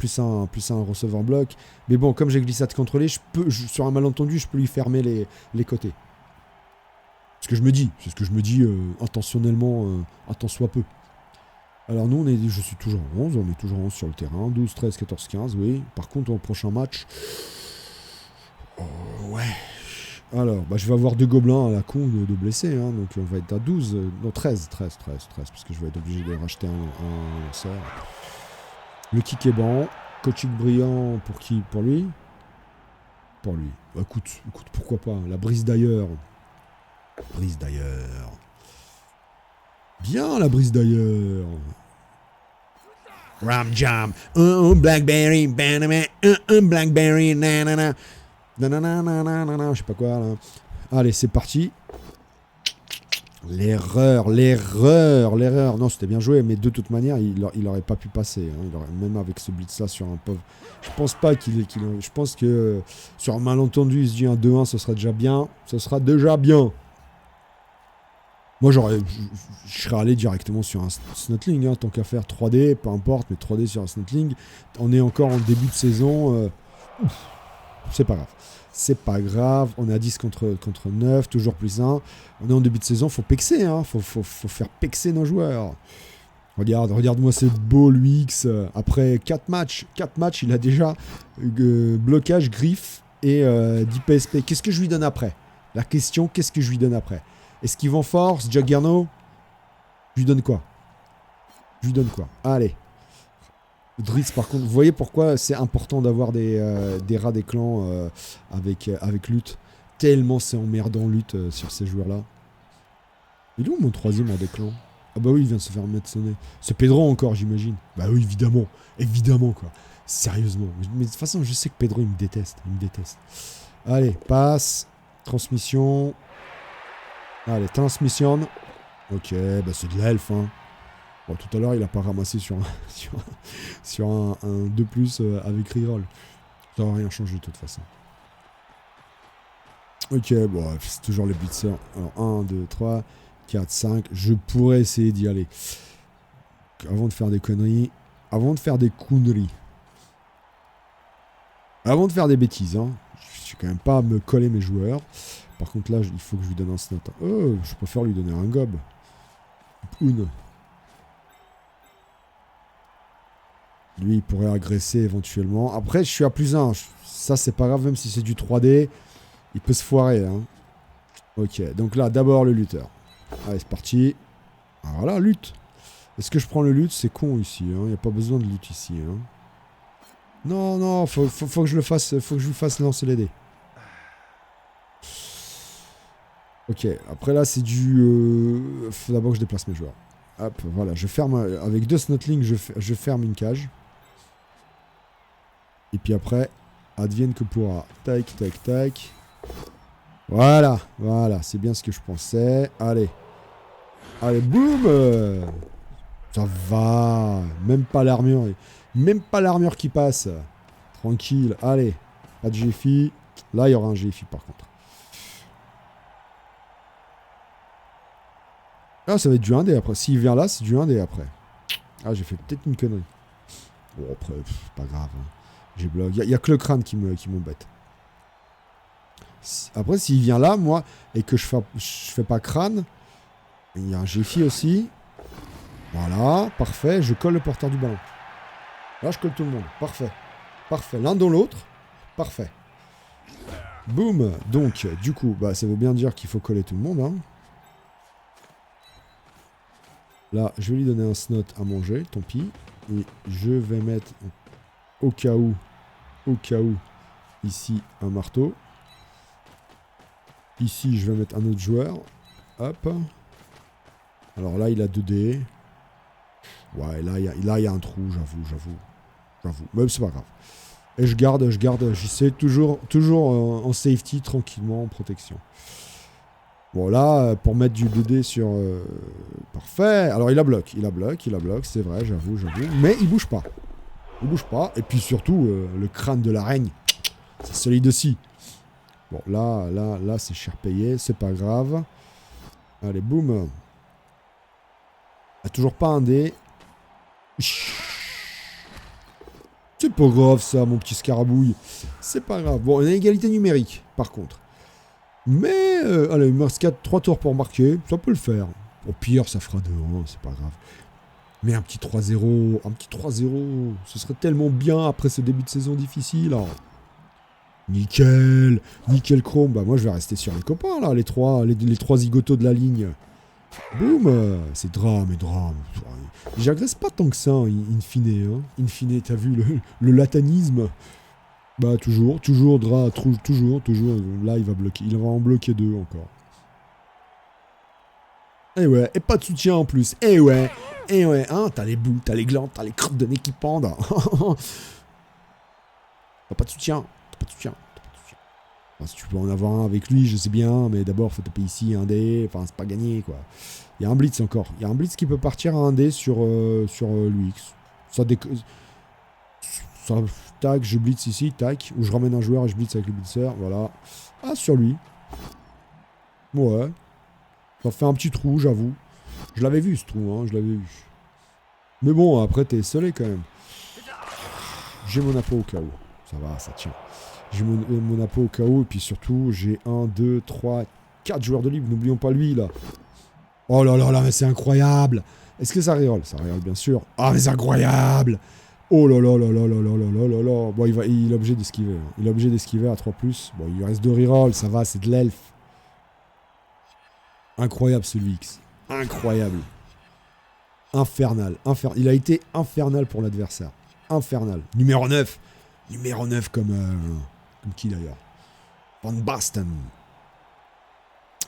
receveur bloc. Mais bon, comme j'ai glissade contrôlée, sur un malentendu, je peux lui fermer les côtés. C'est ce que je me dis. C'est ce que je me dis intentionnellement, un tant soit peu. Alors nous, je suis toujours 11, on est toujours 11 sur le terrain. 12, 13, 14, 15, oui. Par contre, au prochain match... ouais. Alors, je vais avoir deux gobelins à la con de blessés, hein, donc on va être à 12... non, 13, parce que je vais être obligé de racheter un lanceur. Le kick est bon. Coaching brillant pour qui? Pour lui? Pour lui. Bah, écoute, pourquoi pas. La brise d'ailleurs. Brise d'ailleurs. Bien la brise d'ailleurs. Ram jam. Blackberry. Un Blackberry. Nanana. Nanana. Je sais pas quoi là. Allez, c'est parti. L'erreur. Non, c'était bien joué, mais de toute manière, il aurait pas pu passer. Hein. Même avec ce blitz-là sur un pauvre... Je pense pas je pense que sur un malentendu, il se dit un 2-1, ce serait déjà bien. Ce sera déjà bien. Moi, je serais allé directement sur un Snotling, hein, tant qu'à faire 3D, peu importe, mais 3D sur un Snotling. On est encore en début de saison. C'est pas grave. C'est pas grave, on est à 10 contre 9, toujours plus 1. On est en début de saison, faut pexer, hein. Faut faire pexer nos joueurs. Regarde-moi ce beau Luix. Après 4 matchs, il a déjà blocage, griffe et 10 PSP. Qu'est-ce que je lui donne après? La question, qu'est-ce que je lui donne après? Est-ce qu'il vend force, Jaggerno? Je lui donne quoi? Allez. Driss, par contre, vous voyez pourquoi c'est important d'avoir des rats des clans avec lutte. Tellement c'est emmerdant lutte sur ces joueurs-là. Il est où mon troisième rat des clans? Ah bah oui, il vient de se faire mettre sonner. C'est Pedro encore, j'imagine. Bah oui, évidemment quoi. Sérieusement. Mais de toute façon, je sais que Pedro, il me déteste. Allez, passe. Transmission. Allez, transmission. Ok, bah c'est de l'elfe, hein. Bon, tout à l'heure, il a pas ramassé sur un 2+, avec reroll. Ça va rien changer de toute façon. Ok, bon, c'est toujours les blitzers. Alors, 1, 2, 3, 4, 5. Je pourrais essayer d'y aller. Avant de faire des conneries. Avant de faire des bêtises, hein. Je suis quand même pas à me coller mes joueurs. Par contre, là, il faut que je lui donne un snot. Oh, je préfère lui donner un gob. Lui, il pourrait agresser éventuellement. Après, je suis à +1. Ça, c'est pas grave, même si c'est du 3D. Il peut se foirer. Hein. Ok, donc là, d'abord le lutteur. Allez, c'est parti. Alors voilà, lutte. Est-ce que je prends le lutte? C'est con ici. Il n'y a pas besoin de lutte ici. Hein. Non, faut que je le fasse. Faut que je lui fasse lancer les dés. Ok, après là, c'est du... faut d'abord que je déplace mes joueurs. Hop, voilà, je ferme... Avec 2 Snotling, je ferme une cage. Et puis après, advienne que pourra. Tac. Voilà, c'est bien ce que je pensais. Allez, boum. Ça va. Même pas l'armure qui passe. Tranquille, allez. Pas de GFI. Là, il y aura un GFI par contre. Ah, ça va être du 1D après. S'il vient là, c'est du 1D après. Ah, j'ai fait peut-être une connerie. Bon, après, pas grave. Hein. J'ai bloqué. Il y a que le crâne qui m'embête. Après, s'il vient là, moi, et que je fais pas crâne, il y a un GFI aussi. Voilà, parfait. Je colle le porteur du ballon. Là, je colle tout le monde. Parfait. L'un dans l'autre. Parfait. Boum. Donc, du coup, ça veut bien dire qu'il faut coller tout le monde. Hein. Là, je vais lui donner un snot à manger, tant pis. Et je vais mettre, au cas où, ici, un marteau. Ici, je vais mettre un autre joueur. Hop. Alors là, il a 2 dés. Ouais, là, il y a un trou, j'avoue. Mais c'est pas grave. Et je garde, j'essaie toujours en safety, tranquillement, en protection. Bon, là, pour mettre du 2D sur... Parfait. Alors, il la bloque, c'est vrai, j'avoue. Mais il bouge pas. Il bouge pas. Et puis surtout, le crâne de l'araigne, c'est solide aussi. Bon, là, c'est cher payé, c'est pas grave. Allez, boum. Ah, toujours pas un dé. C'est pas grave ça, mon petit scarabouille. C'est pas grave. Bon, on a égalité numérique, par contre. Mais, allez, il me reste 3 tours pour marquer. Ça peut le faire. Au pire, ça fera 2, hein, c'est pas grave. Mais un petit 3-0, ce serait tellement bien après ce début de saison difficile. Hein. Nickel Chrome. Bah moi je vais rester sur les copains là, les trois zigotos de la ligne. Boum, c'est drame. J'agresse pas tant que ça, in fine. Hein. In fine, t'as vu le latanisme. Bah toujours. Là il va bloquer, il va en bloquer 2 encore. Et ouais, et pas de soutien en plus. Et ouais, hein, t'as les boules, t'as les glandes, t'as les crottes de nez qui pendent. T'as pas de soutien. Enfin, si tu peux en avoir un avec lui, je sais bien, mais d'abord faut taper ici un dé, enfin c'est pas gagné quoi. Il y a un blitz encore. Il y a un blitz qui peut partir à un dé sur l'UX. Ça tac, je blitz ici, tac, ou je ramène un joueur et je blitz avec le blitzer, voilà. Ah, sur lui. Ouais. Ça fait un petit trou, j'avoue. Je l'avais vu ce trou, hein, je l'avais vu. Mais bon, après t'es scellé quand même. J'ai mon appât au cas où. Ça va, ça tient. J'ai mon appât au cas où, et puis surtout, j'ai 1, 2, 3, 4 joueurs de libre. N'oublions pas lui, là. Oh là là là, mais c'est incroyable. Est-ce que ça reroll? Ça reroll, bien sûr. Ah, mais c'est incroyable. Oh là là là là là là là là là. Bon, il est obligé d'esquiver. Hein. Il est obligé d'esquiver à 3+. Bon, il lui reste 2 rerolls, ça va, c'est de l'elfe. Incroyable, ce X. Incroyable. Infernal. Il a été infernal pour l'adversaire. Infernal. Numéro 9. Numéro 9 comme qui d'ailleurs? Van Basten.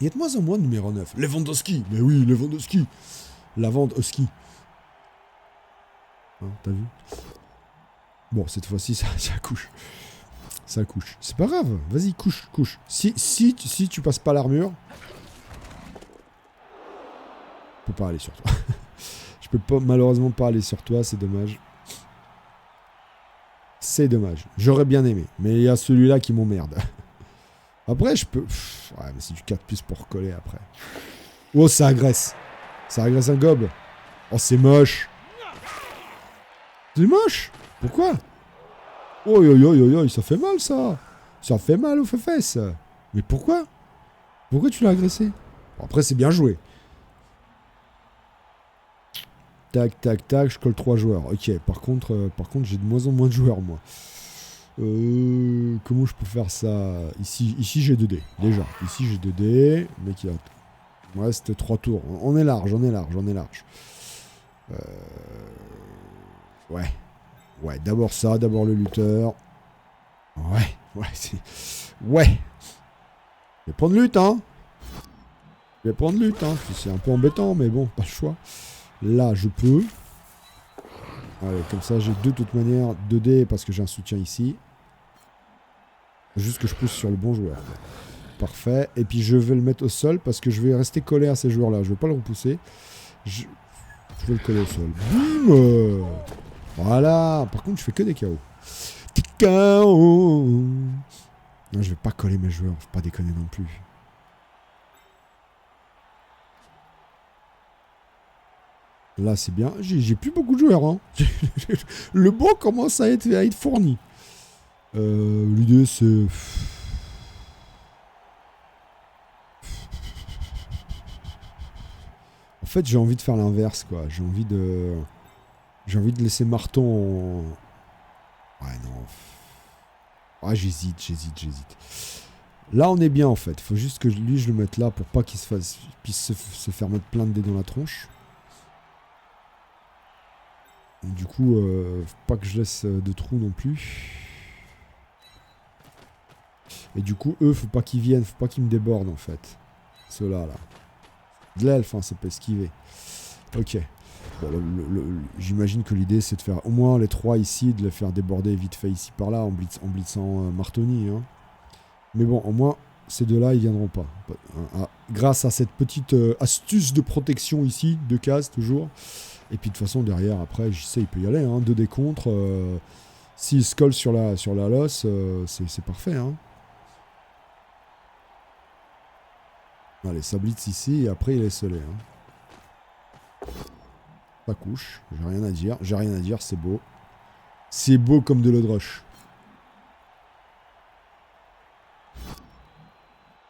Il y a de moins en moins de numéro 9. Lewandowski. Mais oui, Lewandowski. Lewandowski. Hein, t'as vu? Bon, cette fois-ci, ça couche. Ça couche. C'est pas grave. Vas-y, couche. Si tu passes pas l'armure, je peux pas aller sur toi. Je peux pas, malheureusement pas aller sur toi, c'est dommage. C'est dommage. J'aurais bien aimé. Mais il y a celui-là qui m'emmerde. Après, je peux... ouais, mais c'est du 4+ pour recoller après. Oh, ça agresse. Ça agresse un gobe. Oh, c'est moche. C'est moche. Pourquoi? Oh, ça fait mal, ça. Ça fait mal aux fesses. Mais pourquoi? Pourquoi tu l'as agressé? Bon, après, c'est bien joué. Tac, je colle 3 joueurs. Ok, par contre j'ai de moins en moins de joueurs, moi. Comment je peux faire ça? Ici j'ai 2 dés, déjà. Ici j'ai 2 dés, mais il me reste 3 tours. On est large. Ouais, d'abord ça, d'abord le lutteur. Ouais. Je vais prendre lutte, hein. C'est un peu embêtant, mais bon, pas le choix. Là, je peux. Allez, comme ça, j'ai de toute manière 2 dés parce que j'ai un soutien ici. Juste que je pousse sur le bon joueur. Parfait. Et puis, je vais le mettre au sol parce que je vais rester collé à ces joueurs-là. Je ne vais pas le repousser. Je vais le coller au sol. Bim. Voilà. Par contre, je fais que des KO. Des KO. Non, je vais pas coller mes joueurs. Faut pas déconner non plus. Là, c'est bien. J'ai plus beaucoup de joueurs. Hein. Le banc commence à être fourni. L'idée, c'est... En fait, j'ai envie de faire l'inverse, quoi. J'ai envie de laisser Marton en... Ouais, non. Ah, j'hésite. Là, on est bien, en fait. Il faut juste que lui, je le mette là pour pas qu'il puisse se faire mettre plein de dés dans la tronche. Du coup, faut pas que je laisse de trous non plus. Et du coup, eux, faut pas qu'ils viennent, faut pas qu'ils me débordent en fait. Ceux-là, là. De l'elfe, hein, ça peut esquiver. Ok. Bon, j'imagine que l'idée, c'est de faire au moins les 3 ici, de les faire déborder vite fait ici par là, en blitzant Martoni. Hein. Mais bon, au moins, ces 2-là, ils viendront pas. Ah, grâce à cette petite astuce de protection ici, de case toujours. Et puis de toute façon, derrière, après, je sais, il peut y aller. Hein, 2 dés contre. S'il se colle sur la losse, c'est parfait. Hein. Allez, ça blitz ici, et après, il est scellé. Hein. Ça couche, j'ai rien à dire. J'ai rien à dire, c'est beau. C'est beau comme de l'eau de roche.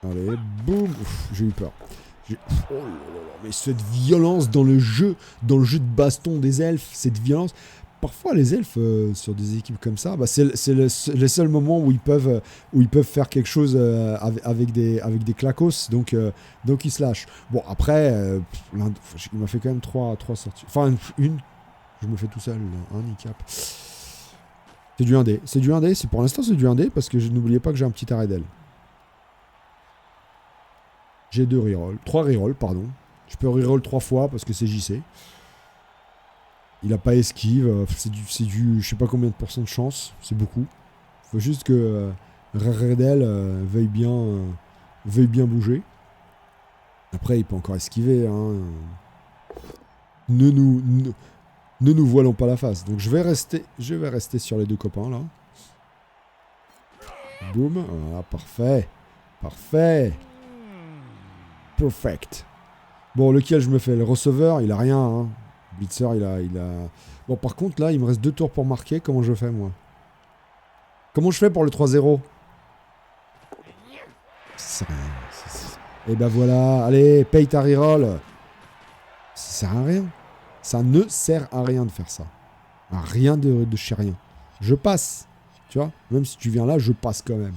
Allez, boum. J'ai eu peur. Oh là là là, mais cette violence dans le jeu de baston des elfes, cette violence. Parfois, les elfes, sur des équipes comme ça, bah, c'est les seuls moments où ils peuvent faire quelque chose avec des clacos, donc ils se lâchent. Bon, après, il m'a fait quand même 3 sorties. Enfin, une, je me fais tout seul, un handicap. C'est du 1D. C'est du 1D, pour l'instant, c'est du 1D, parce que n'oubliez pas que j'ai un petit arrêt d'aile. J'ai 2 rerolls. 3 rerolls, pardon. Je peux reroll 3 fois parce que c'est JC. Il a pas esquive. C'est du je sais pas combien de pourcents de chance. C'est beaucoup. Faut juste que Redel veuille bien bouger. Après, il peut encore esquiver. Hein. Ne nous voilons pas la face. Donc je vais rester sur les 2 copains là. Boum. Voilà, parfait. Parfait. Perfect. Bon, lequel je me fais? Le receveur, il a rien. Hein. Blitzer, il a... Bon, par contre, là, il me reste 2 tours pour marquer. Comment je fais, moi? Comment je fais pour le 3-0? Et ben voilà. Allez, paye ta reroll. Ça sert à rien. Ça ne sert à rien de faire ça. À rien de chez rien. Je passe. Tu vois? Même si tu viens là, je passe quand même.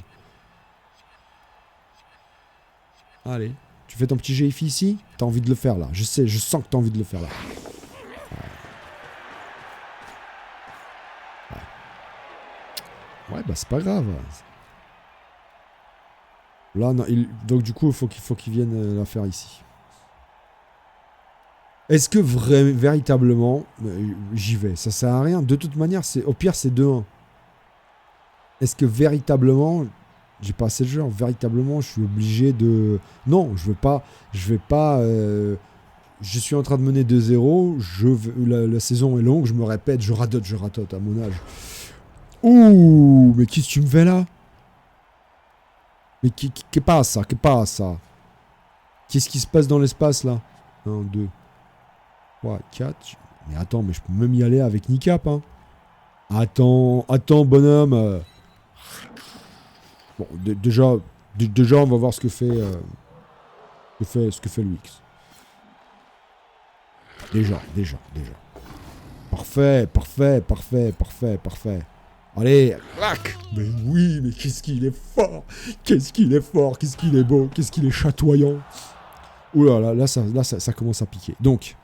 Allez. Tu fais ton petit GF ici, t'as envie de le faire là. Je sais, je sens que t'as envie de le faire là. Ouais, bah c'est pas grave. Là, non, donc du coup, il faut qu'il vienne la faire ici. Est-ce que véritablement, j'y vais? Ça sert à rien. De toute manière, au pire, c'est 2-1. Est-ce que véritablement... J'ai pas assez de jeu, véritablement, je suis obligé de... Non, je vais pas... Je suis en train de mener 2-0, la saison est longue, je me répète, je ratote à mon âge. Ouh, mais qu'est-ce que tu me fais là? Mais qu'est passe ça? Qu'est-ce qui se passe dans l'espace là? 1, 2, 3, 4... Mais attends, mais je peux même y aller avec Nikap, hein. Attends, bonhomme. Bon, déjà, on va voir ce que fait Luix. Déjà. Parfait. Allez, clac. Mais oui, mais qu'est-ce qu'il est fort. Qu'est-ce qu'il est beau. Qu'est-ce qu'il est chatoyant. Ouh là, ça commence à piquer. Donc,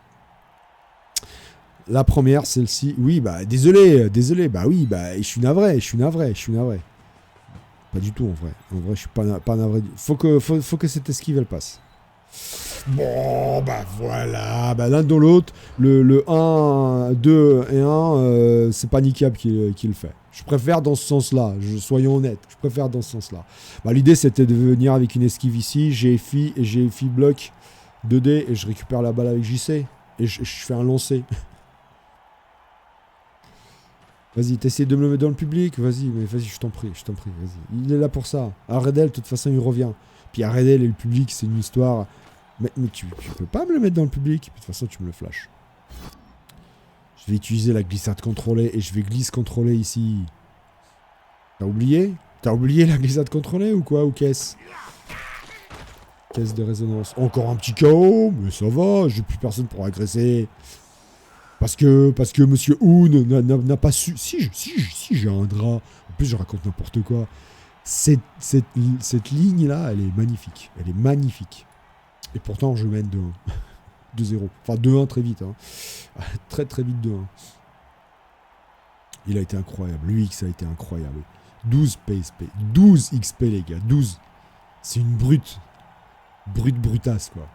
la première, celle-ci. Oui, bah, désolé. Bah oui, bah, je suis navré. Pas du tout, en vrai. En vrai, je suis pas navré. Faut que cette esquive, elle passe. Bon, bah voilà. Bah, l'un dans l'autre, le 1, 2 et 1, c'est pas Nikap qui le fait. Je préfère dans ce sens-là. Soyons honnêtes. Je préfère dans ce sens-là. Bah, l'idée, c'était de venir avec une esquive ici. GFI bloc 2D et je récupère la balle avec JC. Et je fais un lancer. Vas-y, t'essaies de me le mettre dans le public. Vas-y, je t'en prie, vas-y. Il est là pour ça. Aredel, de toute façon, il revient. Puis Aredel et le public, c'est une histoire. Mais tu peux pas me le mettre dans le public. Puis de toute façon, tu me le flashes. Je vais utiliser la glissade contrôlée et je vais glisse contrôler ici. T'as oublié la glissade contrôlée ou quoi? Ou caisse? Caisse de résonance. Encore un petit KO, mais ça va, j'ai plus personne pour agresser. Parce que Monsieur Hoon n'a pas su... Si j'ai un drap. En plus, je raconte n'importe quoi. Cette ligne-là, elle est magnifique. Et pourtant, je mène 2-1. 2-0. Enfin, 2-1 très vite. Hein. Très, très vite 2-1. Il a été incroyable. L'UX a été incroyable. 12 PSP. 12 XP, les gars. 12. C'est une brute. Brutasse, quoi.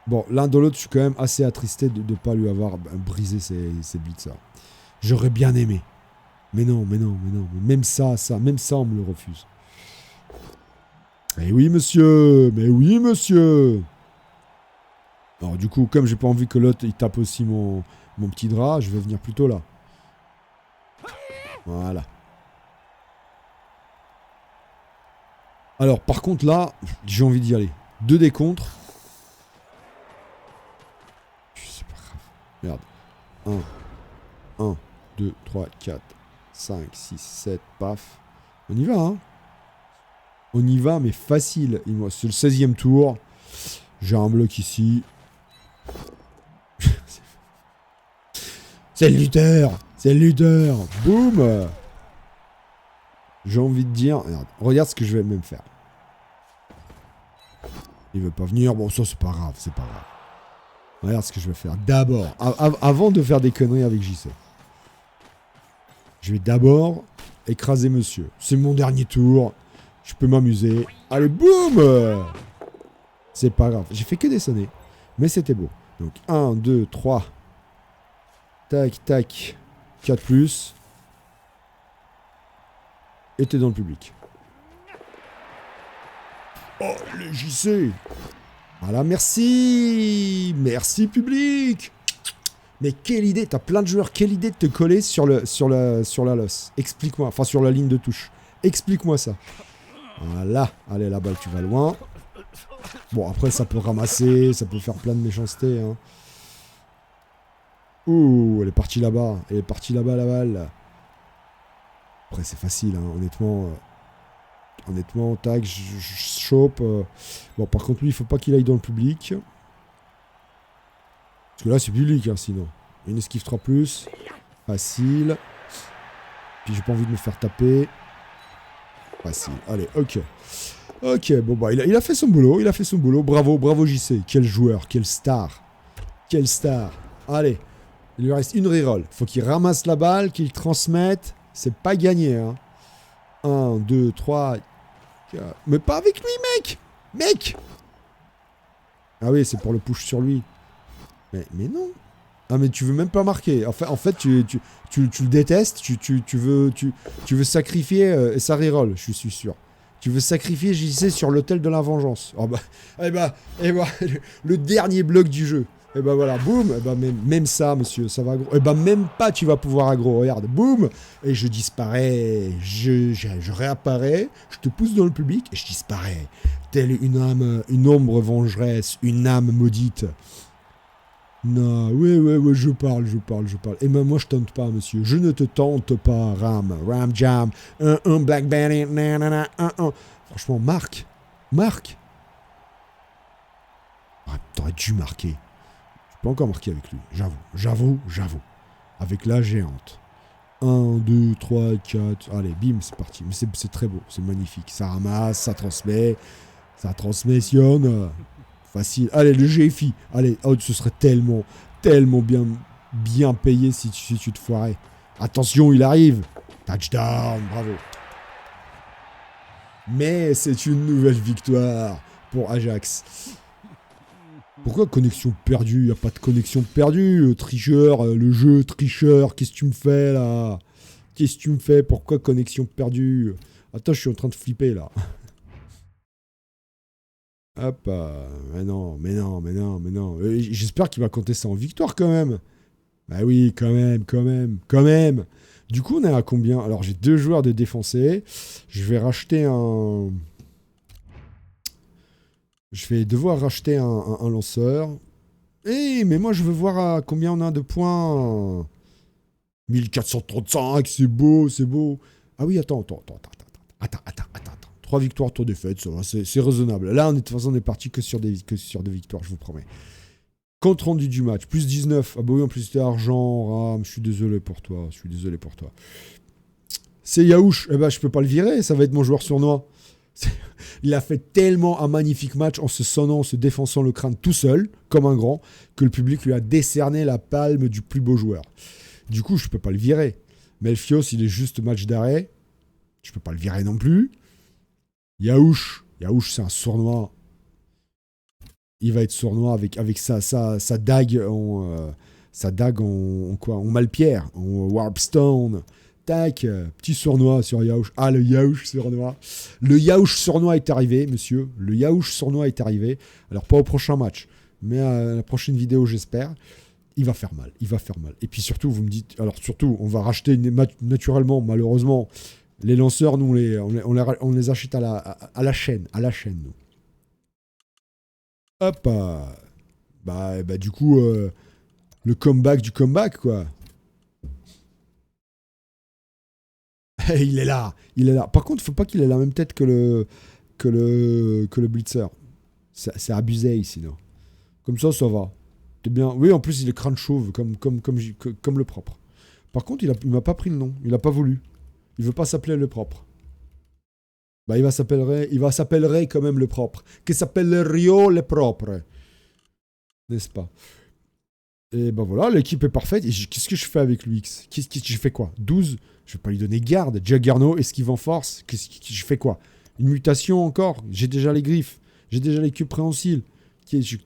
Bon, l'un de l'autre, je suis quand même assez attristé de ne pas lui avoir brisé ses blitzers. J'aurais bien aimé. Mais non. Même ça, on me le refuse. Mais oui, monsieur. Mais oui, monsieur. Alors, du coup, comme j'ai pas envie que l'autre il tape aussi mon petit drap, je vais venir plutôt là. Voilà. Alors, par contre, là, j'ai envie d'y aller. 2 décontres. C'est pas grave. Merde. 1, 2, 3, 4, 5, 6, 7, paf. On y va, hein. On y va, mais facile. C'est le 16e tour. J'ai un bloc ici. C'est le lutteur. C'est le lutteur. Boum. J'ai envie de dire... Regarde ce que je vais même faire. Il veut pas venir. Bon, ça, c'est pas grave. C'est pas grave. Regarde ce que je vais faire. D'abord, avant de faire des conneries avec JC. Je vais d'abord écraser monsieur. C'est mon dernier tour. Je peux m'amuser. Allez, boum. C'est pas grave. J'ai fait que des sonnées. Mais c'était beau. Donc, 1, 2, 3. Tac, tac. 4 plus. Et t'es dans le public. Oh, le JC. Voilà, merci. Merci, public. Mais quelle idée. T'as plein de joueurs. Quelle idée de te coller sur la losse. Explique-moi. Enfin, sur la ligne de touche. Explique-moi ça. Voilà. Allez, la balle, tu vas loin. Bon, après, ça peut ramasser. Ça peut faire plein de méchanceté. Hein. Ouh, elle est partie là-bas. Elle est partie là-bas, la balle. Après, c'est facile, hein, honnêtement. Honnêtement, tac, je chope. Bon, par contre, lui, il faut pas qu'il aille dans le public. Parce que là, c'est public, hein, sinon. Une esquive 3+. Facile. Puis, j'ai pas envie de me faire taper. Facile. Allez, ok. Ok, bon, bah, il a fait son boulot. Il a fait son boulot. Bravo, bravo, JC. Quel joueur, quelle star. Quelle star. Allez. Il lui reste une reroll. Faut qu'il ramasse la balle, qu'il transmette. C'est pas gagné, hein. 1, 2, 3, 4... Mais pas avec lui, mec. Mec. Ah oui, c'est pour le push sur lui. Mais non. Ah, mais tu veux même pas marquer. En fait tu le détestes. Tu veux sacrifier... ça reroll, je suis sûr. Tu veux sacrifier JC sur l'autel de la vengeance. Oh bah, eh bah, le dernier bloc du jeu. Et bah voilà, boum, et bah même ça, monsieur, ça va aggro. Et bah même pas, tu vas pouvoir aggro, regarde, boum, et je disparais, je réapparais, je te pousse dans le public, et je disparais. Telle une âme, une ombre vengeresse, une âme maudite. Non, ouais, je parle. Et ben moi je tente pas, monsieur, je ne te tente pas, Ram Jam, un Black Bandit, nanana, un. Franchement, Marc. Ah, t'aurais dû marquer. Pas encore marqué avec lui, j'avoue. Avec la géante. 1, 2, 3, 4. Allez, bim, c'est parti. Mais c'est très beau, c'est magnifique. Ça ramasse, ça transmet. Ça transmissionne. Facile. Allez, le GFI. Allez, oh, ce serait tellement bien payé si tu te foirais. Attention, il arrive. Touchdown, bravo. Mais c'est une nouvelle victoire pour Ajax. Pourquoi connexion perdue? Y a pas de connexion perdue, tricheur, le jeu, tricheur, qu'est-ce que tu me fais là? Qu'est-ce que tu me fais? Pourquoi connexion perdue? Attends, je suis en train de flipper là. Hop, mais non. J'espère qu'il va compter ça en victoire quand même. Bah oui, quand même. Du coup, on est à combien? Alors, j'ai 2 joueurs de défoncés. Je vais racheter un... Je vais devoir racheter un lanceur. Mais moi, je veux voir à combien on a de points. 1435, c'est beau. Ah oui, attends. 3 victoires, 3 défaites, ça va, c'est raisonnable. Là, de toute façon, on est parti que sur des victoires, je vous promets. Compte rendu du match, plus 19. Ah bah oui, en plus, c'était argent, Ram, je suis désolé pour toi. C'est Yaouch. Eh ben, je peux pas le virer, ça va être mon joueur sournois. Il a fait tellement un magnifique match en se sonnant, en se défonçant le crâne tout seul, comme un grand, que le public lui a décerné la palme du plus beau joueur. Du coup, je peux pas le virer. Melfios, il est juste match d'arrêt. Je peux pas le virer non plus. Yaouch, c'est un sournois. Il va être sournois avec sa dague en quoi, en Malpierre, en Warpstone. Tac, petit sournois sur Yaouch. Ah, le Yaouch sournois. Le Yaouch sournois est arrivé, monsieur. Le Yaouch sournois est arrivé. Alors, pas au prochain match, mais à la prochaine vidéo, j'espère. Il va faire mal. Il va faire mal. Et puis surtout, vous me dites... Alors, surtout, on va racheter naturellement, malheureusement, les lanceurs, nous, on les achète à la chaîne. À la chaîne, nous. Hop. Bah, du coup, le comeback du comeback, quoi. Il est là, il est là. Par contre, il faut pas qu'il ait la même tête que le Blitzer. C'est abusé ici, non. Comme ça va. C'est bien. Oui, en plus, il est crâne chauve, comme le propre. Par contre, il m'a pas pris le nom. Il a pas voulu. Il veut pas s'appeler le propre. Bah, il va s'appeler quand même le propre. Qui s'appelle le Rio le propre. N'est-ce pas? Et ben voilà, l'équipe est parfaite. Et qu'est-ce que je fais avec l'UX? Je fais quoi? 12? Je vais pas lui donner garde. Juggernaut, esquive en force. Je fais quoi? Une mutation encore? J'ai déjà les griffes. J'ai déjà les cubes préhensiles.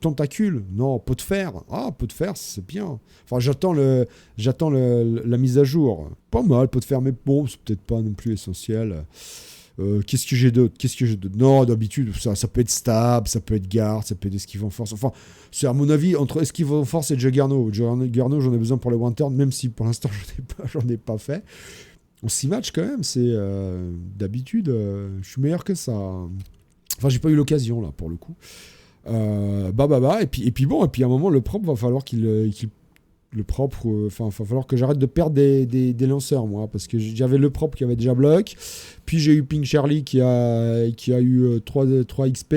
Tentacule? Non, pot de fer. Ah, pot de fer, c'est bien. Enfin, j'attends la mise à jour. Pas mal, pot de fer, mais bon, c'est peut-être pas non plus essentiel. Qu'est-ce que j'ai d'autre? Non, d'habitude, ça peut être stab, ça peut être garde, ça peut être esquive en force. Enfin, c'est à mon avis, entre esquive en force et Juggernaut. Juggernaut, j'en ai besoin pour le Winter, même si pour l'instant, j'en ai pas fait. En 6 matchs, quand même, c'est... d'habitude, je suis meilleur que ça. Enfin, j'ai pas eu l'occasion, là, pour le coup. Et puis bon, et puis à un moment, le propre, va falloir le propre, enfin, il va falloir que j'arrête de perdre des lanceurs, moi, parce que j'avais le propre qui avait déjà bloc, puis j'ai eu Pink Charlie qui a eu 3 XP,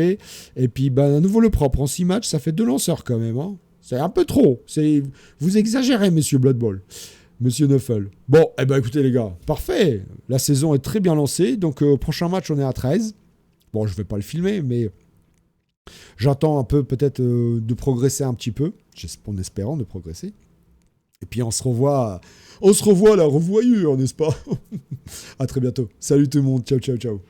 et puis à nouveau le propre. En 6 matchs, ça fait 2 lanceurs quand même, hein. C'est un peu trop. Vous exagérez, monsieur Blood Bowl, monsieur Nuffle. Bon, écoutez les gars, parfait. La saison est très bien lancée, donc au prochain match, on est à 13. Bon, je vais pas le filmer, mais j'attends un peu peut-être de progresser un petit peu, en espérant de progresser. Et puis on se revoit à la revoyure, n'est-ce pas? À très bientôt. Salut tout le monde, ciao, ciao, ciao.